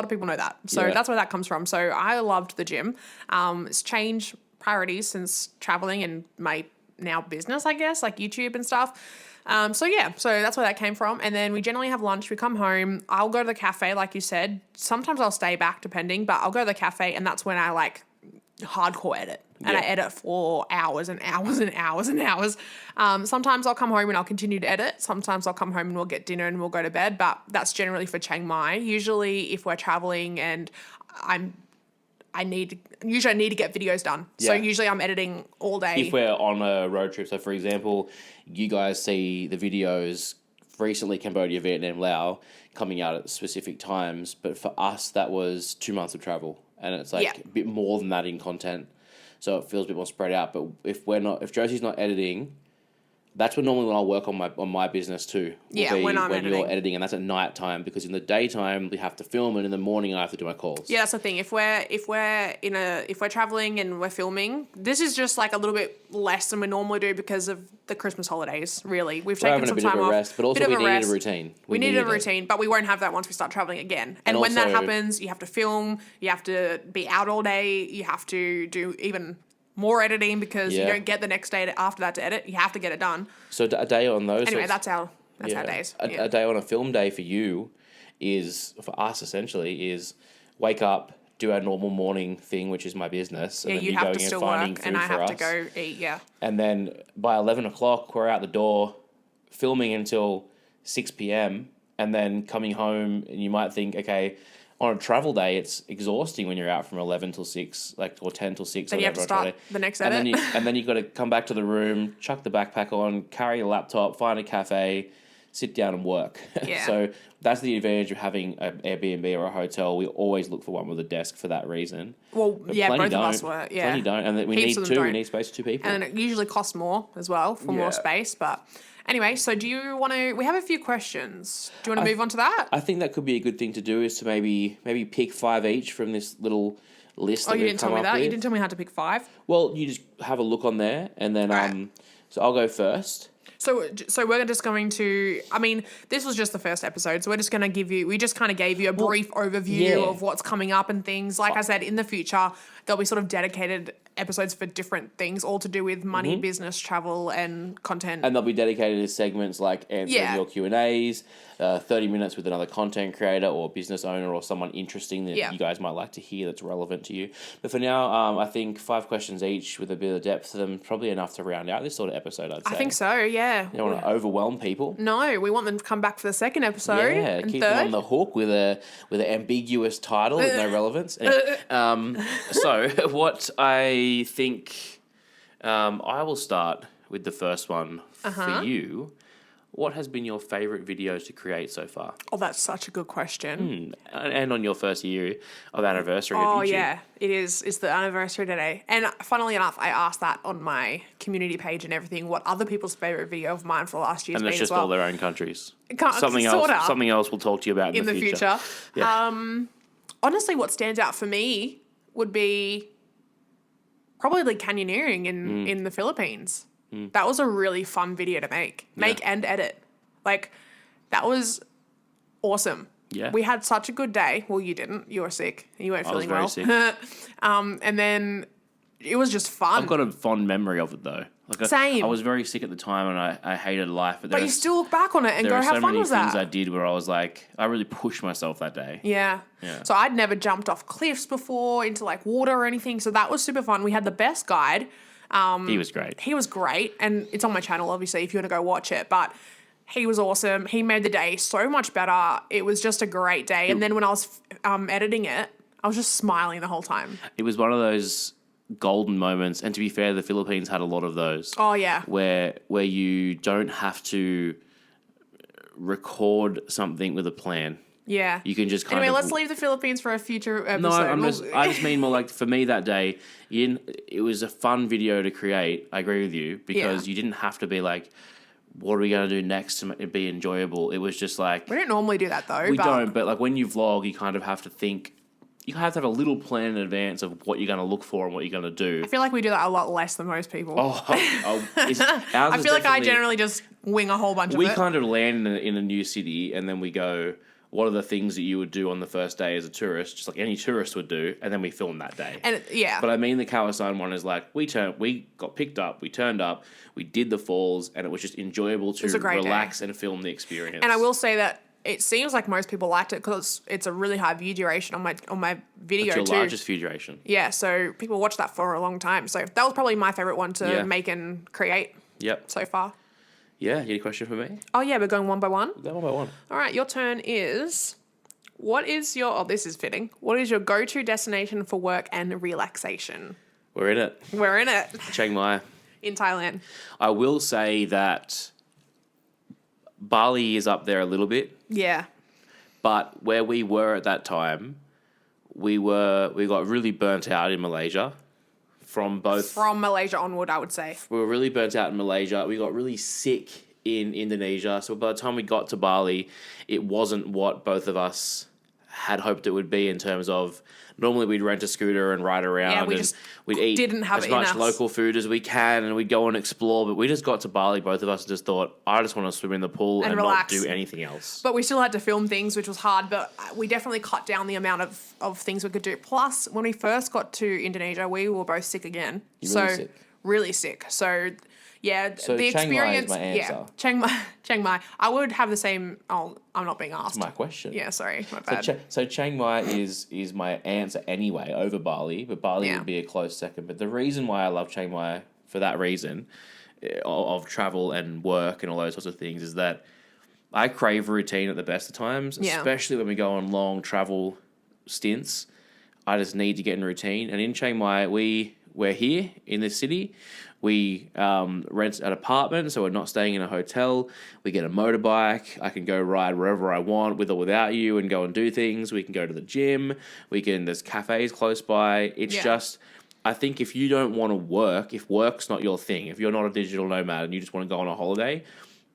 people know that. So that's where that comes from. So I loved the gym. It's changed priorities since traveling and my now business, I guess, like YouTube and stuff. So that's where that came from. And then we generally have lunch. We come home. I'll go to the cafe, like you said. Sometimes I'll stay back depending, but I'll go to the cafe and that's when I like hardcore edit. And I edit for hours and hours and hours and hours. Sometimes I'll come home and I'll continue to edit. Sometimes I'll come home and we'll get dinner and we'll go to bed. But that's generally for Chiang Mai. Usually if we're traveling and I need to get videos done. So usually I'm editing all day. If we're on a road trip, so for example, you guys see the videos recently Cambodia, Vietnam, Laos coming out at specific times. But for us, that was 2 months of travel. And it's like a bit more than that in content. So it feels a bit more spread out. But if Josie's not editing, that's when I'll work on my business too. When you're editing, and that's at night time because in the daytime we have to film, and in the morning I have to do my calls. Yeah, that's the thing. If we're traveling and we're filming, this is just like a little bit less than we normally do because of the Christmas holidays. Really, we've taken some time off. Rest, but also we needed a routine. We needed a routine, but we won't have that once we start traveling again. And when that happens, you have to film. You have to be out all day. You have to do even more editing because you don't get the next day after that to edit. You have to get it done. So a day on those. Anyway, that's our days. A day on a film day for you is, for us essentially, is wake up, do our normal morning thing, which is my business. And then you have to still work and I have to go eat, And then by 11 o'clock, we're out the door filming until 6 p.m. and then coming home and you might think, okay, on a travel day, it's exhausting when you're out from 11 till 6, or 10 till 6. Then you have to start the next edit. And then you've got to come back to the room, chuck the backpack on, carry your laptop, find a cafe, sit down and work. Yeah. So that's the advantage of having an Airbnb or a hotel. We always look for one with a desk for that reason. Well, both of us were. Yeah. Plenty don't. And we need two. We need space for two people. And it usually costs more as well for more space, but... Anyway, so do you want to... We have a few questions. Do you want to move on to that? I think that could be a good thing to do is to maybe pick 5 each from this little list that we've come up with. Oh, you didn't tell me that? You didn't tell me how to pick 5? Well, you just have a look on there and then... Right. So I'll go first. So we're just going to... I mean, this was just the first episode, so we're just going to give you... We just kind of gave you a brief overview of what's coming up and things. Like I said, in the future, there'll be sort of dedicated episodes for different things, all to do with money, business, travel, and content. And they'll be dedicated to segments like answering your Q&As, 30 minutes with another content creator or business owner or someone interesting that you guys might like to hear that's relevant to you. But for now, I think 5 questions each with a bit of depth to them, probably enough to round out this sort of episode, I'd say. I think so, yeah. You don't want to overwhelm people. No, we want them to come back for the second episode. Yeah, and keep third. them on the hook with an ambiguous title with no relevance. Anyway, so what I think, I will start with the first one for you. What has been your favourite videos to create so far? Oh, that's such a good question. And on your first year of anniversary of YouTube. Oh, yeah, it is. It's the anniversary today. And funnily enough, I asked that on my community page and everything, what other people's favourite video of mine for last year's been as well. And that's just all their own countries. Something else we'll talk to you about in the future. Yeah. Honestly, what stands out for me would be probably the canyoneering in the Philippines. That was a really fun video to make and edit. Like, that was awesome. Yeah. We had such a good day. Well, you didn't. You were sick. You weren't feeling well. I was very sick. And then it was just fun. I've got a fond memory of it, though. Same. I was very sick at the time and I hated life. But you still look back on it and go, how fun was that? There are so many things I did where I was like, I really pushed myself that day. Yeah. So I'd never jumped off cliffs before into like water or anything. So that was super fun. We had the best guide. He was great. He was great. And it's on my channel, obviously, if you want to go watch it. But he was awesome. He made the day so much better. It was just a great day. And then when I was editing it, I was just smiling the whole time. It was one of those golden moments. And to be fair, the Philippines had a lot of those. Oh, yeah. Where you don't have to record something with a plan. Yeah. You can just kind anyway, of... let's leave the Philippines for a future episode. No, I just mean more like, for me that day, it was a fun video to create. I agree with you, because you didn't have to be like, what are we going to do next to be enjoyable? It was just like... We don't normally do that, though. We don't, but like when you vlog, you kind of have to think... You have to have a little plan in advance of what you're going to look for and what you're going to do. I feel like we do that a lot less than most people. I feel like I generally just wing a whole bunch of it. We kind of land in a new city, and then we go, what are the things that you would do on the first day as a tourist, just like any tourist would do, and then we film that day. But I mean, the Kawasan one is like, we got picked up, we turned up, we did the falls, and it was just enjoyable to relax and film the experience. And I will say that it seems like most people liked it because it's a really high view duration on my video too. It's your largest view duration. Yeah, so people watch that for a long time. So that was probably my favorite one to make and create. Yep. So far. Yeah, you had a question for me? Oh yeah, we're going one by one. Go one by one. All right, your turn is. What is your? Oh, this is fitting. What is your go-to destination for work and relaxation? We're in it. We're in it. Chiang Mai. In Thailand. I will say that Bali is up there a little bit. Yeah. But where we were at that time, we got really burnt out in Malaysia. From Malaysia onward, I would say. We were really burnt out in Malaysia. We got really sick in Indonesia. So by the time we got to Bali, it wasn't what both of us had hoped it would be in terms of... Normally we'd rent a scooter and ride around, and we'd eat as much local food as we can, and we'd go and explore. But we just got to Bali, both of us just thought, I just want to swim in the pool and relax. Not do anything else. But we still had to film things, which was hard, but we definitely cut down the amount of things we could do. Plus, when we first got to Indonesia, we were both sick again. Really sick. So... Yeah, so the Chiang experience. Mai is my answer. Chiang Mai. I would have the same. Oh, I'm not being asked. That's my question. Yeah, sorry, my bad. So Chiang Mai is my answer anyway over Bali, but Bali would be a close second. But the reason why I love Chiang Mai, for that reason, of travel and work and all those sorts of things, is that I crave routine at the best of times, especially when we go on long travel stints. I just need to get in routine. And in Chiang Mai, we're here in this city. We rent an apartment, so we're not staying in a hotel. We get a motorbike. I can go ride wherever I want, with or without you, and go and do things. We can go to the gym. There's cafes close by. It's just, I think if you don't want to work, if work's not your thing, if you're not a digital nomad and you just want to go on a holiday,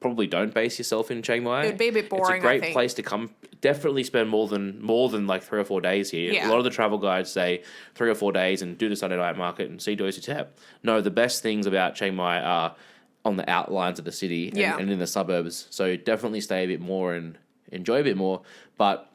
probably don't base yourself in Chiang Mai. It'd be a bit boring. It's a great place to come. Definitely spend more than like 3 or 4 days here. Yeah. A lot of the travel guides say 3 or 4 days and do the Sunday night market and see Josie Tap. No, the best things about Chiang Mai are on the outlines of the city and in the suburbs. So definitely stay a bit more and enjoy a bit more. But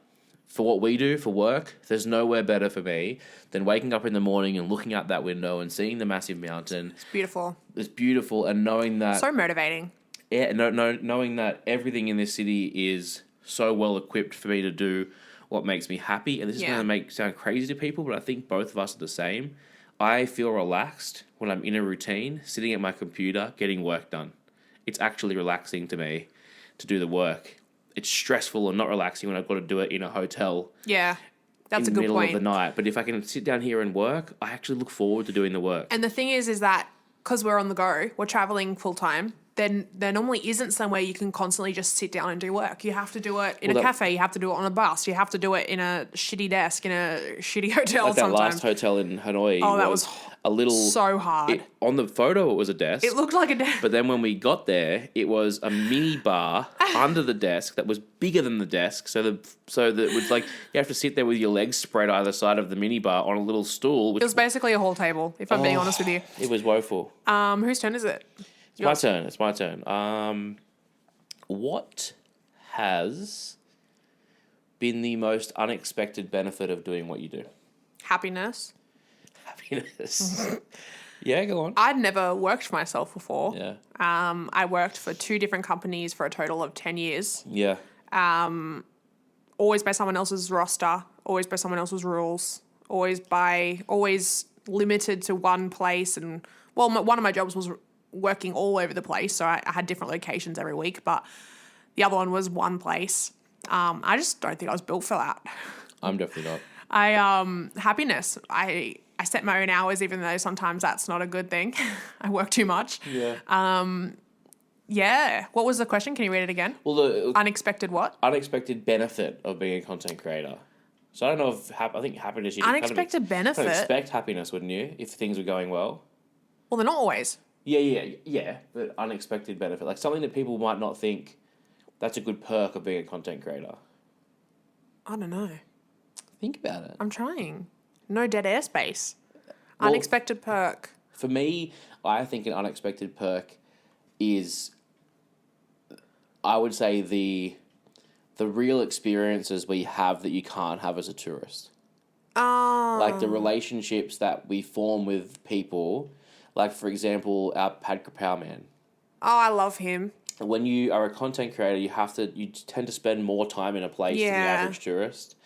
for what we do for work, there's nowhere better for me than waking up in the morning and looking out that window and seeing the massive mountain. It's beautiful. It's beautiful, and knowing that... So motivating. Yeah, knowing that everything in this city is so well equipped for me to do what makes me happy. And this is going to sound crazy to people, but I think both of us are the same. I feel relaxed when I'm in a routine, sitting at my computer, getting work done. It's actually relaxing to me to do the work. It's stressful and not relaxing when I've got to do it in a hotel. Yeah, that's a good point. In the middle of the night. But if I can sit down here and work, I actually look forward to doing the work. And the thing is that because we're on the go, we're traveling full time, then there normally isn't somewhere you can constantly just sit down and do work. You have to do it in a cafe. You have to do it on a bus. You have to do it in a shitty desk in a shitty hotel. Like that last hotel in Hanoi. Oh, that was a little so hard. On the photo, it was a desk. It looked like a desk. But then when we got there, it was a mini bar under the desk that was bigger than the desk. So that it was like you have to sit there with your legs spread either side of the mini bar on a little stool. It was basically a whole table, if I'm being honest with you. It was woeful. Whose turn is it? It's my turn. What has been the most unexpected benefit of doing what you do? Happiness. Yeah, go on. I'd never worked for myself before. Yeah. I worked for 2 different companies for a total of 10 years. Yeah. Always by someone else's roster, always by someone else's rules, always limited to one place. And one of my jobs was working all over the place, so I had different locations every week, but the other one was one place. I just don't think I was built for that. I'm definitely not. Happiness. I set my own hours, even though sometimes that's not a good thing. I work too much. Yeah. Yeah. What was the question? Can you read it again? Well, the Unexpected what? unexpected benefit of being a content creator. So I don't know if I think happiness. You Unexpected benefit? kind of expect happiness, wouldn't you? If things were going well. Well, they're not always. Yeah. But unexpected benefit, like something that people might not think. That's a good perk of being a content creator. I don't know. Think about it. I'm trying. No dead airspace. Well, Unexpected perk. For me, I think an unexpected perk is, I would say, the real experiences we have that you can't have as a tourist. Oh. Like the relationships that we form with people. Like, for example, our Pad Kapow man. Oh, I love him. When you are a content creator, you tend to spend more time in a place than the average tourist.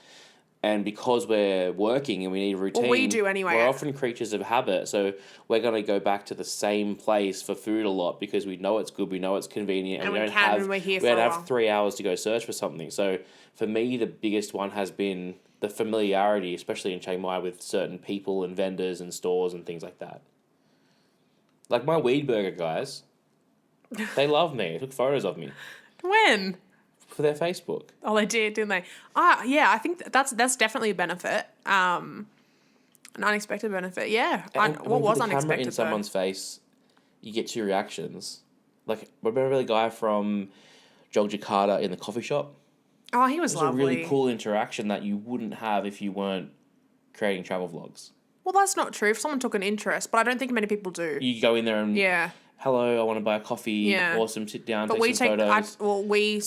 And because we're working and we need a routine, Well, we do anyway. We're often creatures of habit. So we're going to go back to the same place for food a lot because we know it's good, we know it's convenient, and we don't have 3 hours to go search for something. So for me, the biggest one has been the familiarity, especially in Chiang Mai, with certain people and vendors and stores and things like that. Like my weed burger guys, they love me. They took photos of me. When? For their Facebook. Oh, they did, didn't they? Yeah, I think that's definitely a benefit. An unexpected benefit, yeah. What was unexpected? Camera in though? someone's face, you get two reactions. Like, remember the guy from Jogjakarta in the coffee shop? Oh, he was lovely. It was a really cool interaction that you wouldn't have if you weren't creating travel vlogs. Well, that's not true. If someone took an interest, but I don't think many people do. You go in there and hello, I want to buy a coffee. Yeah. Awesome, sit down, But take some photos. we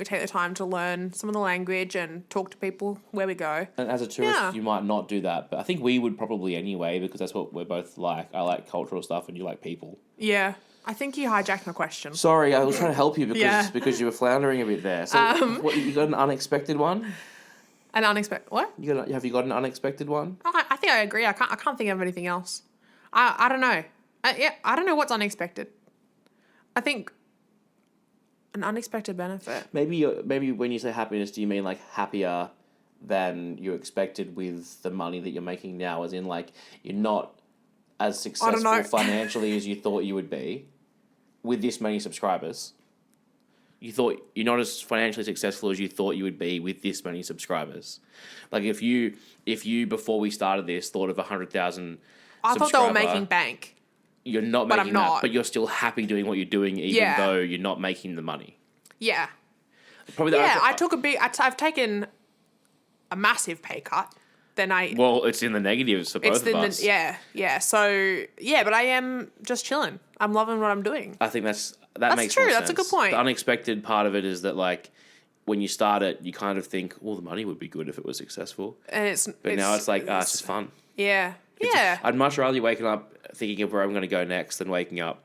take the time to learn some of the language and talk to people where we go. And as a tourist, you might not do that, but I think we would probably anyway because that's what we're both like. I like cultural stuff, and you like people. Yeah, I think you hijacked my question. Sorry, I was trying to help you because you were floundering a bit there. So, what, you got an unexpected one? An unexpected what? Have you got an unexpected one? I think I agree. I can't think of anything else. I don't know. I don't know what's unexpected. I think an unexpected benefit. Maybe when you say happiness, do you mean like happier than you expected with the money that you're making now? As in, like, you're not as successful financially as you thought you would be with this many subscribers. You thought you're not as financially successful as you thought you would be with this many subscribers. Like if you before we started this thought of 100,000. I thought they were making bank. You're not making that, but you're still happy doing what you're doing, even though you're not making the money. Yeah. Probably. I've taken a massive pay cut. Well, it's in the negatives for both of us. Yeah. So but I am just chilling. I'm loving what I'm doing. I think that makes true. More sense. That's a good point. The unexpected part of it is that, like, when you start it, you kind of think, well, the money would be good if it was successful. But now it's like, it's just fun. Yeah. I'd much rather you waking up thinking of where I'm going to go next than waking up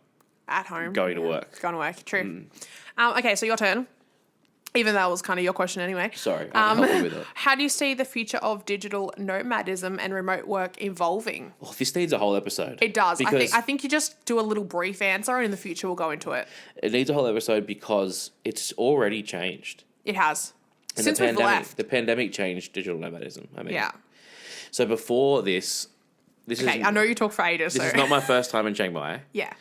at home going to work. True. Okay, so your turn. Even though that was kind of your question anyway. Sorry, I can help you with it. How do you see the future of digital nomadism and remote work evolving? Well, this needs a whole episode. It does. I think you just do a little brief answer, and in the future we'll go into it. It needs a whole episode because it's already changed. It has. And since we've left. The pandemic changed digital nomadism. Yeah. So before this okay, I know you talk for ages. This is not my first time in Chiang Mai. Yeah.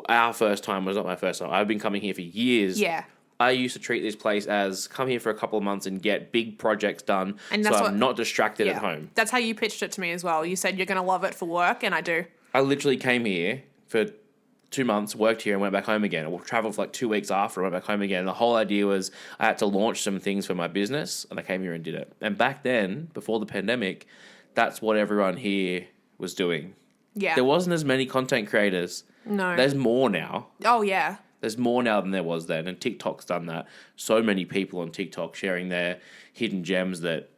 Our first time was not my first time. I've been coming here for years. Yeah. I used to treat this place as come here for a couple of months and get big projects done, and so I'm not distracted at home. That's how you pitched it to me as well. You said you're going to love it for work, and I do. I literally came here for 2 months, worked here, and went back home again. I traveled for like 2 weeks after, I went back home again. And the whole idea was I had to launch some things for my business, and I came here and did it. And back then, before the pandemic, that's what everyone here was doing. Yeah. There wasn't as many content creators. No. There's more now. Oh, yeah. There's more now than there was then, and TikTok's done that. So many people on TikTok sharing their hidden gems that,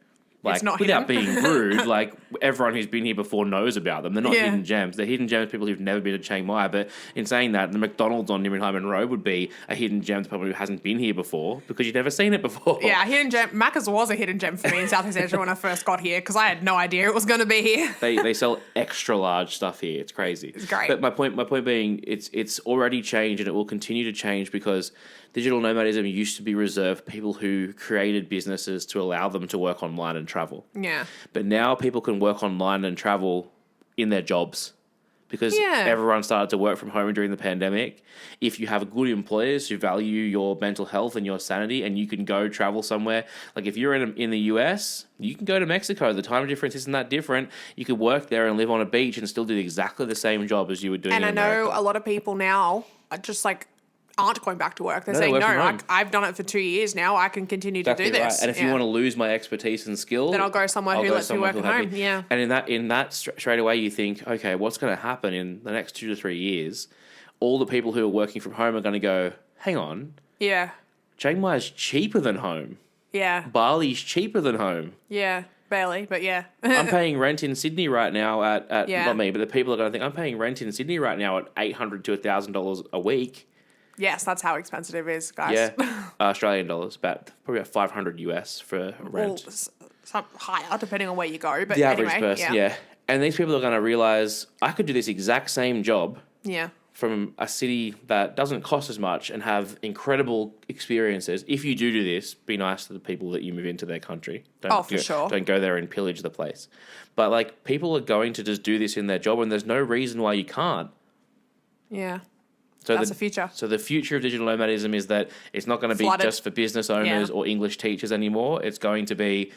like, without being rude, like, everyone who's been here before knows about them. They're not hidden gems. They're hidden gems to people who've never been to Chiang Mai. But in saying that, the McDonald's on Nimrinheimen Road would be a hidden gem to someone who hasn't been here before because you've never seen it before. Yeah, hidden gem. Macca's was a hidden gem for me in Southeast Asia when I first got here because I had no idea it was going to be here. They sell extra large stuff here. It's crazy. It's great. But my point being, it's already changed and it will continue to change because digital nomadism used to be reserved for people who created businesses to allow them to work online and travel. Yeah. But now people can work online and travel in their jobs because everyone started to work from home during the pandemic. If you have good employers who value your mental health and your sanity, and you can go travel somewhere, like if you're in the US, you can go to Mexico. The time difference isn't that different. You could work there and live on a beach and still do exactly the same job as you were doing. And in I know America. a lot of people now are just like aren't going back to work. They're No, saying, they no, work from home. I've done it for 2 years now. I can continue to do this. Right. And if you want to lose my expertise and skill, then I'll go somewhere who lets me work at home. Yeah. And in that straight away, you think, okay, what's going to happen in the next 2 to 3 years? All the people who are working from home are going to go, hang on, Yeah. Chiang Mai is cheaper than home. Yeah. Bali's cheaper than home. Yeah. Barely, but yeah. I'm paying rent in Sydney right now at Yeah. not me, but the people are going to think I'm paying rent in Sydney right now at $800 to $1,000 a week. Yes, that's how expensive it is, guys. Yeah, Australian dollars, probably about 500 US for rent. Well, some higher depending on where you go, but The average anyway, person, yeah. And these people are going to realize I could do this exact same job Yeah. from a city that doesn't cost as much and have incredible experiences. If you do this, be nice to the people that you move into their country. For sure. Don't go there and pillage the place. But like people are going to just do this in their job, and there's no reason why you can't. Yeah. So That's the future. So the future of digital nomadism is that it's not going to be just for business owners or English teachers anymore. It's going to be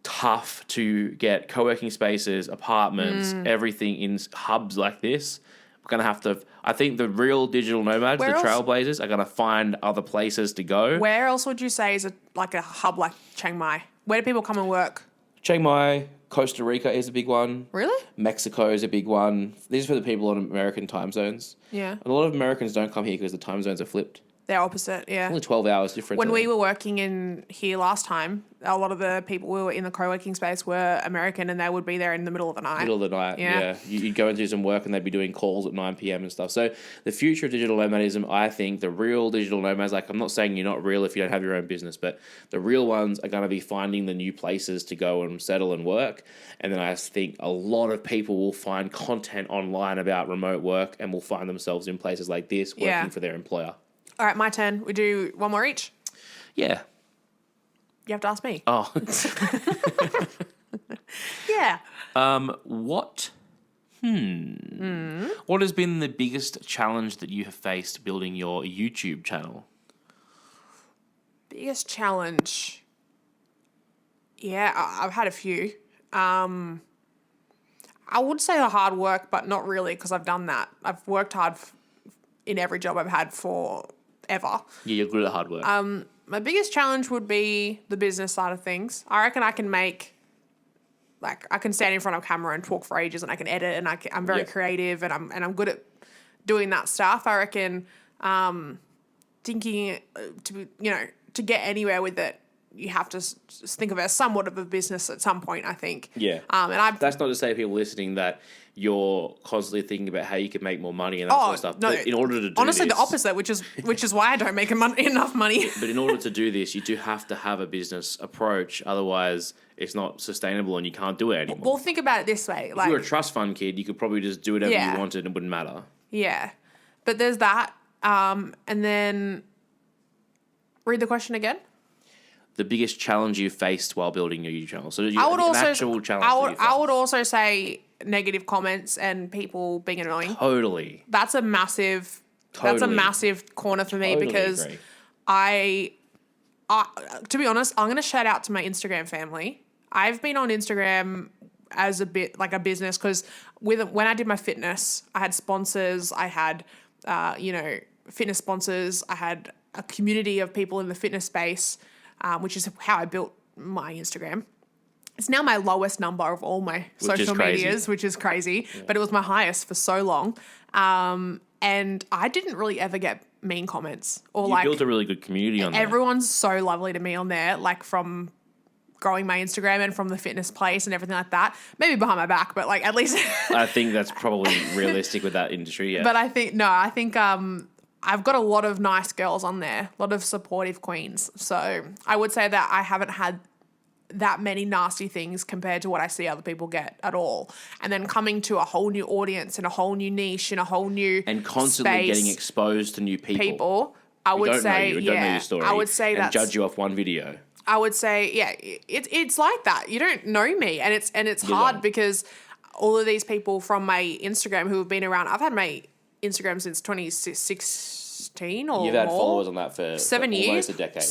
tough to get co-working spaces, apartments, everything in hubs like this. We're going to have to... I think the real digital nomads, trailblazers, are going to find other places to go. Where else would you say is like a hub like Chiang Mai? Where do people come and work? Chiang Mai, Costa Rica is a big one. Really? Mexico is a big one. These are for the people on American time zones. Yeah. And a lot of Americans don't come here because the time zones are flipped. They're opposite, yeah. Only 12 hours difference. When we were working in here last time, a lot of the people who were in the co-working space were American, and they would be there in the middle of the night. Middle of the night, yeah. You'd go and do some work and they'd be doing calls at 9 p.m. and stuff. So the future of digital nomadism, I think the real digital nomads, like I'm not saying you're not real if you don't have your own business, but the real ones are going to be finding the new places to go and settle and work. And then I think a lot of people will find content online about remote work and will find themselves in places like this working for their employer. All right, my turn. We do one more each. Yeah. You have to ask me. Oh. Yeah. What has been the biggest challenge that you have faced building your YouTube channel? Biggest challenge. Yeah, I've had a few. I would say the hard work, but not really, because I've done that. I've worked hard in every job I've had forever. Yeah, you're good at hard work. My biggest challenge would be the business side of things. I reckon I can I can stand in front of camera and talk for ages, and I can edit, and I'm very creative, and I'm good at doing that stuff. I reckon thinking to get anywhere with it, you have to think of it as somewhat of a business at some point, I think. Yeah. That's not to say to people listening that you're constantly thinking about how you can make more money and that sort of stuff. No, but in order to do honestly, this, the opposite, which is why I don't make enough money. But in order to do this, you do have to have a business approach. Otherwise, it's not sustainable and you can't do it anymore. Well, think about it this way. If you were a trust fund kid, you could probably just do whatever you wanted and it wouldn't matter. Yeah. But there's that. And then read the question again. The biggest challenge you faced while building your YouTube channel. So an actual challenge. I would also say negative comments and people being annoying. Totally. That's a massive corner for me because agree. I to be honest, I'm going to shout out to my Instagram family. I've been on Instagram as a bit like a business because when I did my fitness, I had sponsors, I had fitness sponsors, I had a community of people in the fitness space. Which is how I built my Instagram. It's now my lowest number of all my social medias, which is crazy, but it was my highest for so long. And I didn't really ever get mean comments or you built a really good community on there. Everyone's so lovely to me on there, like from growing my Instagram and from the fitness place and everything like that. Maybe behind my back, but like at least. I think that's probably realistic with that industry, yeah. But I think I've got a lot of nice girls on there, a lot of supportive queens. So I would say that I haven't had that many nasty things compared to what I see other people get at all. And then coming to a whole new audience and a whole new niche and a whole new and constantly space, getting exposed to new people. I would say, don't know your story. I would say that judge you off one video. I would say, it's like that. You don't know me, and it's hard because all of these people from my Instagram who have been around. I've had my Instagram since 2016 or You've had more. followers on that for 7 years. almost a decade.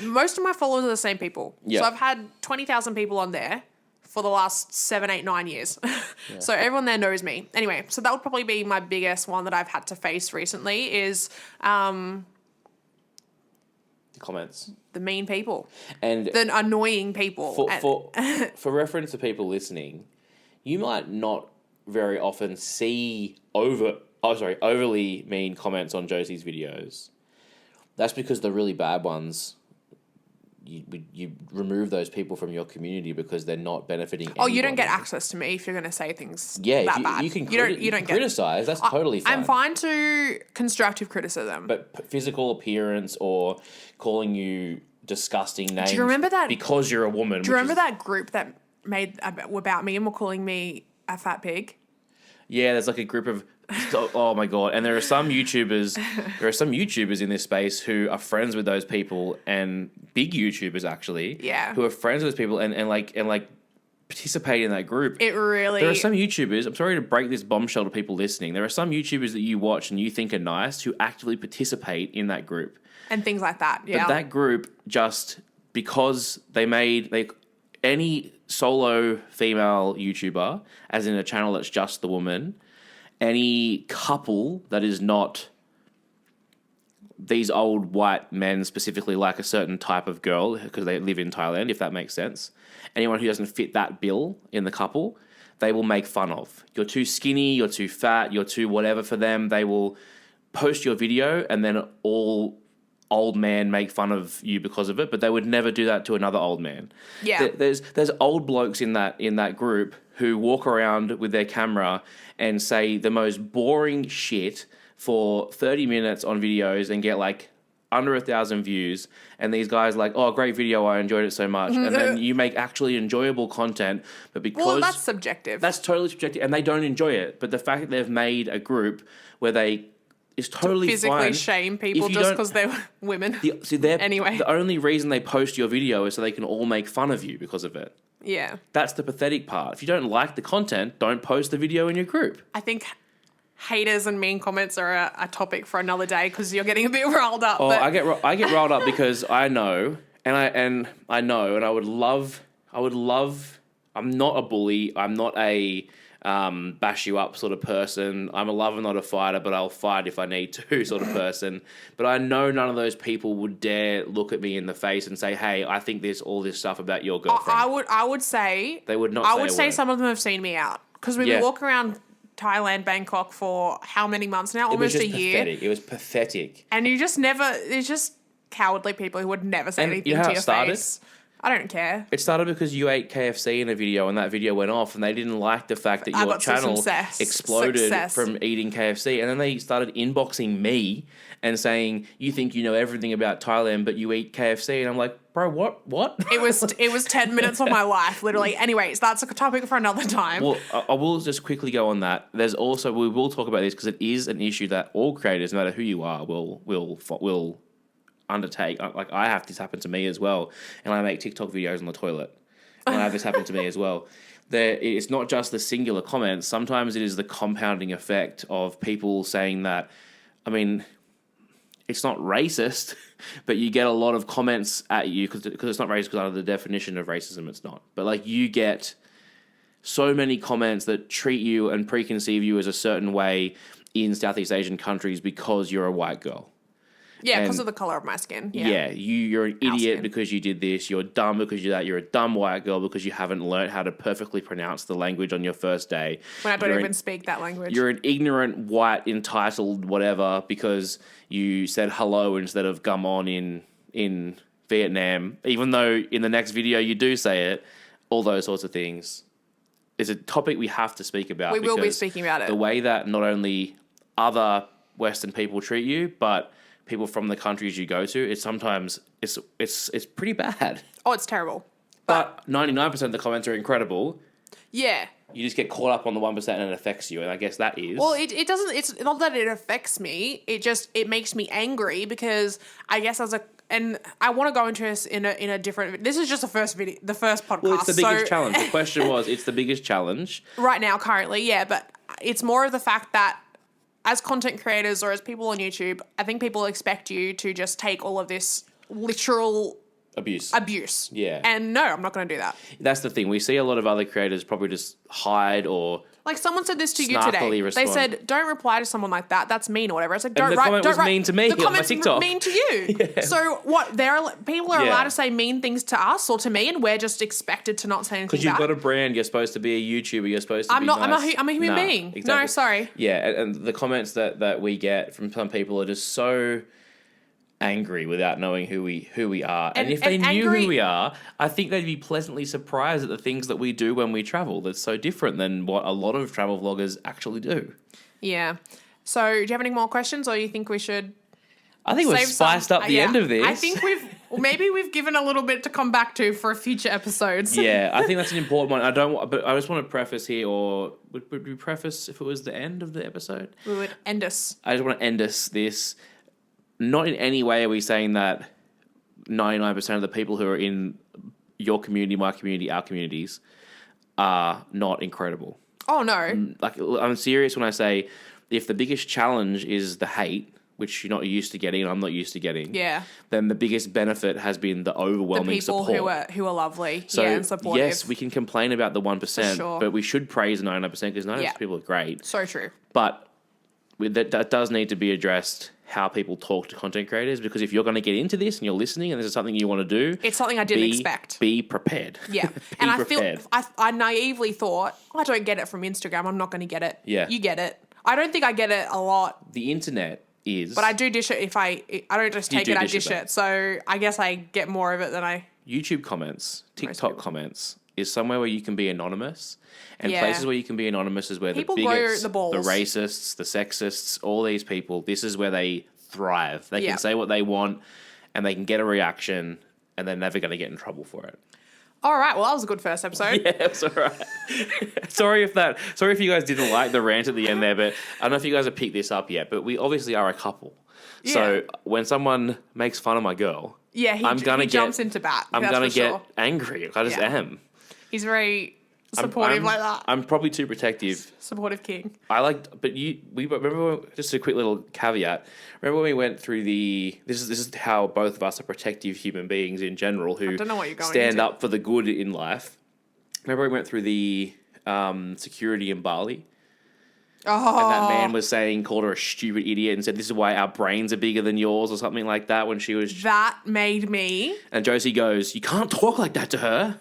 Most of my followers are the same people. Yeah. So I've had 20,000 people on there for the last 7, 8, 9 years. So everyone there knows me. Anyway, so that would probably be my biggest one that I've had to face recently is The comments. the mean people, And the annoying people. for reference to people listening, you might not very often see overly mean comments on Josie's videos. That's because the really bad ones, you remove those people from your community because they're not benefiting. Oh, you don't get anybody. access to me if you're going to say things Yeah, that you, bad. you can you don't get criticize. That's totally fine. I'm fine to constructive criticism. But physical appearance or calling you disgusting names. Do you remember that? Because you're a woman. Do you remember that group that made about me and were calling me a fat pig? Yeah, there's like a group of. Oh my god! And there are some YouTubers. There are some YouTubers in this space who are friends with those people, and big YouTubers actually. Yeah. Who are friends with those people and participate in that group. It really. There are some YouTubers. I'm sorry to break this bombshell to people listening. There are some YouTubers that you watch and you think are nice who actively participate in that group. And things like that. Yeah. But that group just because any solo female YouTuber, as in a channel that's just the woman, any couple that is not these old white men specifically like a certain type of girl because they live in Thailand, if that makes sense. Anyone who doesn't fit that bill in the couple, they will make fun of. You're too skinny, you're too fat, you're too whatever for them. They will post your video and then all old man make fun of you because of it, but they would never do that to another old man. Yeah. There's old blokes in that group who walk around with their camera and say the most boring shit for 30 minutes on videos and get like under 1,000 views, and these guys like, oh, great video, I enjoyed it so much, and then you make actually enjoyable content, but because that's subjective. That's totally subjective, and they don't enjoy it. But the fact that they've made a group where they is totally physically fine. shame people just because they're women. Anyway. The only reason they post your video is so they can all make fun of you because of it. Yeah. That's the pathetic part. If you don't like the content, don't post the video in your group. I think haters and mean comments are a topic for another day because you're getting a bit riled up. Oh, but I get riled up because I know, and I would love. I'm not a bully. I'm not a bash you up sort of person. I'm a lover, not a fighter, but I'll fight if I need to sort of person. But I know none of those people would dare look at me in the face and say, "Hey, I think there's all this stuff about your girlfriend." I would say they would not. I would say some of them have seen me out because we've been walking around Thailand, Bangkok for how many months now? Almost a year. Pathetic. It was pathetic. And you just never. There's just cowardly people who would never say anything you know to how your it started? face. I don't care. It started because you ate KFC in a video and that video went off and they didn't like the fact that your channel exploded from eating KFC, and then they started inboxing me and saying, you think you know everything about Thailand but you eat KFC, and I'm like, bro, what? It was 10 minutes of my life, literally. Anyways, that's a topic for another time. Well, I will just quickly go on that. There's also, we will talk about this because it is an issue that all creators, no matter who you are, will undertake. Like, I have this happen to me as well, and I make TikTok videos on the toilet, and I have this happen to me as well. It's not just the singular comments. Sometimes it is the compounding effect of people saying that, I mean, it's not racist, but you get a lot of comments at you because it's not racist, because under the definition of racism it's not. But like, you get so many comments that treat you and preconceive you as a certain way in Southeast Asian countries because you're a white girl. Yeah, because of the color of my skin. Yeah, you're an idiot because you did this. You're dumb because you did that. You're a dumb white girl because you haven't learned how to perfectly pronounce the language on your first day. When I don't even speak that language. You're an ignorant, white, entitled whatever because you said hello instead of gum on in Vietnam, even though in the next video you do say it. All those sorts of things. It's a topic we have to speak about. We will be speaking about it. The way that not only other Western people treat you, but people from the countries you go to, it's pretty bad. Oh, it's terrible. But 99% of the comments are incredible. Yeah. You just get caught up on the 1% and it affects you, and I guess that is. Well, it doesn't. It's not that it affects me. It makes me angry because I guess as and I want to go into this in a different. This is just the first podcast. Well, it's the biggest challenge. The question was, it's the biggest challenge right now, currently, yeah. But it's more of the fact that as content creators or as people on YouTube, I think people expect you to just take all of this literal abuse. Yeah. And no, I'm not going to do that. That's the thing. We see a lot of other creators probably just hide or. Like someone said this to you snarkily today. respond. They said, "Don't reply to someone like that. That's mean or whatever." I said, "Don't the write." comment don't was write. mean to me The on my comments TikTok. mean to you. Yeah. So what? People are Yeah. allowed to say mean things to us or to me, and we're just expected to not say anything. Because you've back. got a brand, you're supposed to be a YouTuber, you're supposed to I'm be not. nice. I'm a human Nah, being. exactly. No, sorry. Yeah, and the comments that we get from some people are just so angry without knowing who we are. And if they knew who we are, I think they'd be pleasantly surprised at the things that we do when we travel. That's so different than what a lot of travel vloggers actually do. Yeah. So, do you have any more questions, or you think we should? I think we've save spiced some? up the end of this. I think maybe we've given a little bit to come back to for future episodes. Yeah, I think that's an important one. But I just want to preface here, or would we preface if it was the end of the episode? We would end us. I just want to end this. Not in any way are we saying that 99% of the people who are in your community, my community, our communities are not incredible. Oh no. Like, I'm serious when I say if the biggest challenge is the hate, which you're not used to getting and I'm not used to getting, Yeah. then the biggest benefit has been the The overwhelming people support. who are lovely, So, and supportive. yes, we can complain about the 1%, sure. but we should praise 99% because 99% Yeah. of people are great. So true. But that does need to be addressed, how people talk to content creators, because if you're going to get into this and you're listening and this is something you want to do, It's something I didn't expect. Be prepared. Yeah. Be And I prepared. I naively thought, I don't get it from Instagram. I'm not going to get it. Yeah. You get it. I don't think I get it a lot, The internet is... but I do dish it if I don't just You take do it, I dish it dish though. it. So I guess I get more of it than I... YouTube comments, TikTok people. comments is somewhere where you can be anonymous. And Yeah. places where you can be anonymous is where People the grow bigots, the balls. the racists, the sexists, all these people, this is where they thrive. They Yeah. can say what they want and they can get a reaction and they're never going to get in trouble for it. All right. Well, that was a good first episode. Yeah, it's all right. sorry if you guys didn't like the rant at the end there, but I don't know if you guys have picked this up yet, but we obviously are a couple. Yeah. So when someone makes fun of my girl, Yeah, he jumps into bat. I'm that's going to for get sure. angry. I just Yeah. am. He's very supportive like that. I'm probably too protective. Supportive king. Remember, just a quick little caveat. Remember when we went through this is how both of us are protective human beings in general who I don't know what you're going stand into. up for the good in life. Remember we went through the security in Bali? Oh. And that man was called her a stupid idiot and said, this is why our brains are bigger than yours or something like that when she was... That made me... And Josie goes, you can't talk like that to her.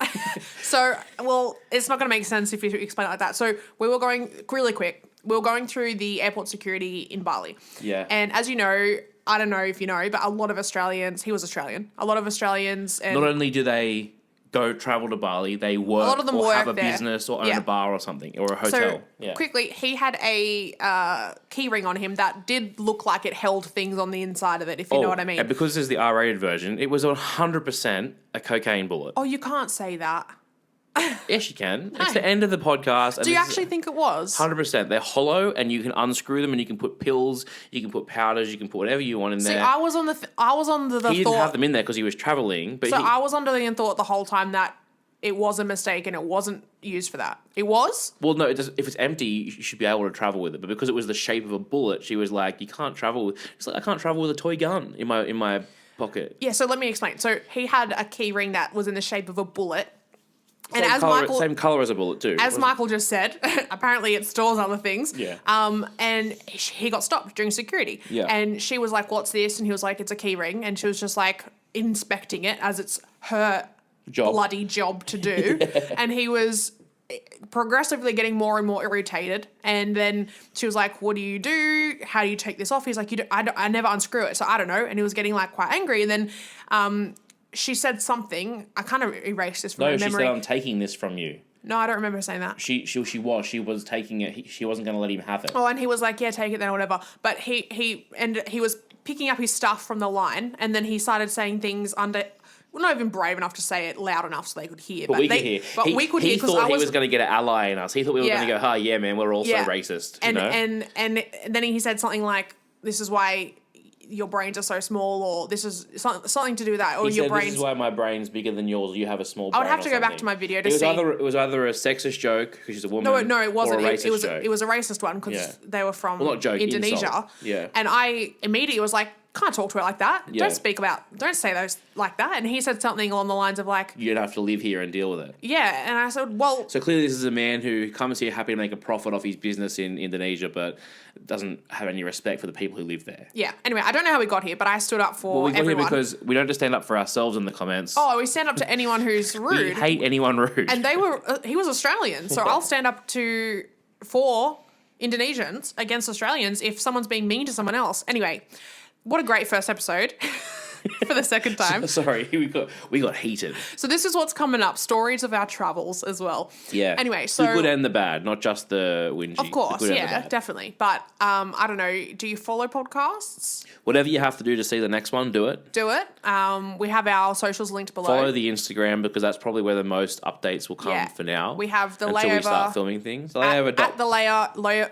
So, well, it's not going to make sense if you explain it like that. So we were going, really quick, we were going through the airport security in Bali. Yeah. And as you know, I don't know if you know, but a lot of Australians, he was Australian, a lot of Australians... And Not only do they go travel to Bali, they work lot of them or work have a there. business or own Yeah. a bar or something or a hotel. So, quickly, he had a key ring on him that did look like it held things on the inside of it, if you know what I mean. And because there's the R-rated version, it was 100% a cocaine bullet. Oh, you can't say that. Yes, you can. It's the end of the podcast. Do you actually think it was? 100%. They're hollow, and you can unscrew them, and you can put pills, you can put powders, you can put whatever you want in See, there. I was on the He didn't thought... have them in there because he was traveling. But So I was under the thought the whole time that it was a mistake and it wasn't used for that. It was? Well, no, if it's empty, you should be able to travel with it. But because it was the shape of a bullet, she was like, "You can't travel with." She's like, "I can't travel with a toy gun in my pocket." Yeah, so let me explain. So he had a key ring that was in the shape of a bullet. And Same color as a bullet too. As Michael just said, apparently it stores other things. Yeah. And he got stopped during security. Yeah. And she was like, "What's this?" And he was like, "It's a key ring." And she was just like inspecting it as it's her bloody job to do. And he was progressively getting more and more irritated. And then she was like, "What do you do? How do you take this off?" He's like, I never unscrew it, so I don't know. And he was getting like quite angry. And then she said something. I kind of erased this from my memory. No, she said, "I'm taking this from you." No, I don't remember her saying that. She was taking it. She wasn't going to let him have it. Oh, and he was like, "Yeah, take it then," or whatever. But he was picking up his stuff from the line, and then he started saying things under. We're not even brave enough to say it loud enough so they could hear. But we could hear. But we could hear He because thought he was going to get an ally in us. He thought we were going to go, "Oh yeah, man, we're also racist." And you know? and then he said something like, "This is why your brains are so small, or this is something to do with that, or He your said, brains. this is why my brain's bigger than yours. You have a small brain. I would have to or go back something. to my video to It was see. either a sexist joke because she's a woman. No, it wasn't. Or a racist joke. It was a racist one because Yeah. they were from Well, not joke, Indonesia. insult. Yeah. And I immediately was like, can't talk to her like that. Yeah. Don't say those like that. And he said something along the lines of like, You'd have to live here and deal with it. yeah. And I said, well, So clearly, this is a man who comes here happy to make a profit off his business in Indonesia, but doesn't have any respect for the people who live there. yeah. Anyway, I don't know how we got here, but I stood up for Well, we got everyone. here because we don't just stand up for ourselves in the comments. Oh, we stand up to anyone who's we rude. hate anyone rude. And he was Australian, so I'll stand up for Indonesians against Australians if someone's being mean to someone else. Anyway, what a great first episode for the second time. Sorry, we got heated. So this is what's coming up, stories of our travels as well. Yeah. Anyway, so the good and the bad, not just the whingy. of course, the good and the yeah, bad. definitely. But I don't know, do you follow podcasts? Whatever you have to do to see the next one, do it. Do it. We have our socials linked below. Follow the Instagram because that's probably where the most updates will come Yeah. for now. We have the until we Layover start filming things. The at Layover. the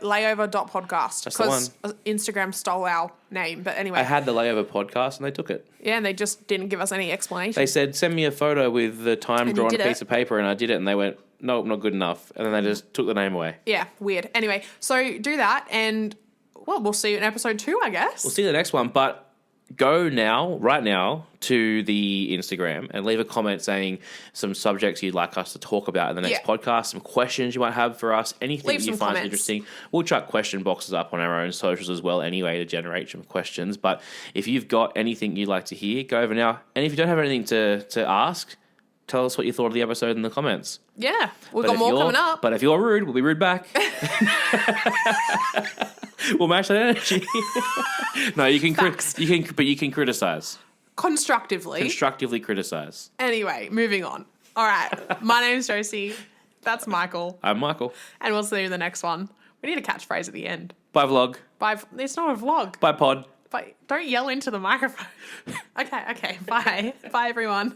layover.podcast That's the because Instagram stole our name. But anyway, I had the Layover podcast and they took it. yeah, and they just didn't give us any explanation. They said, send me a photo with the time And drawn you on a did piece it. of paper, and I did it, and they went, nope, not good enough. And then they just took the name away. Yeah, weird. Anyway, so do that, and well, we'll see you in episode 2, I guess. We'll see you in the next one, but go now, right now, to the Instagram and leave a comment saying some subjects you'd like us to talk about in the next Yeah. podcast, some questions you might have for us, anything Leave that you some find comments. interesting. We'll chuck question boxes up on our own socials as well anyway to generate some questions. But if you've got anything you'd like to hear, go over now. And if you don't have anything to ask, tell us what you thought of the episode in the comments. Yeah, we've But got if more you're- coming up. But if you're rude, we'll be rude back. We'll match that energy. No, you can Facts. you can criticize. Constructively. Constructively criticize. Anyway, moving on. All right, my name's Josie. That's Michael. I'm Michael. And we'll see you in the next one. We need a catchphrase at the end. Bye vlog. Bye. It's not a vlog. Bye pod. Bye. Don't yell into the microphone. Okay. Bye. Bye, everyone.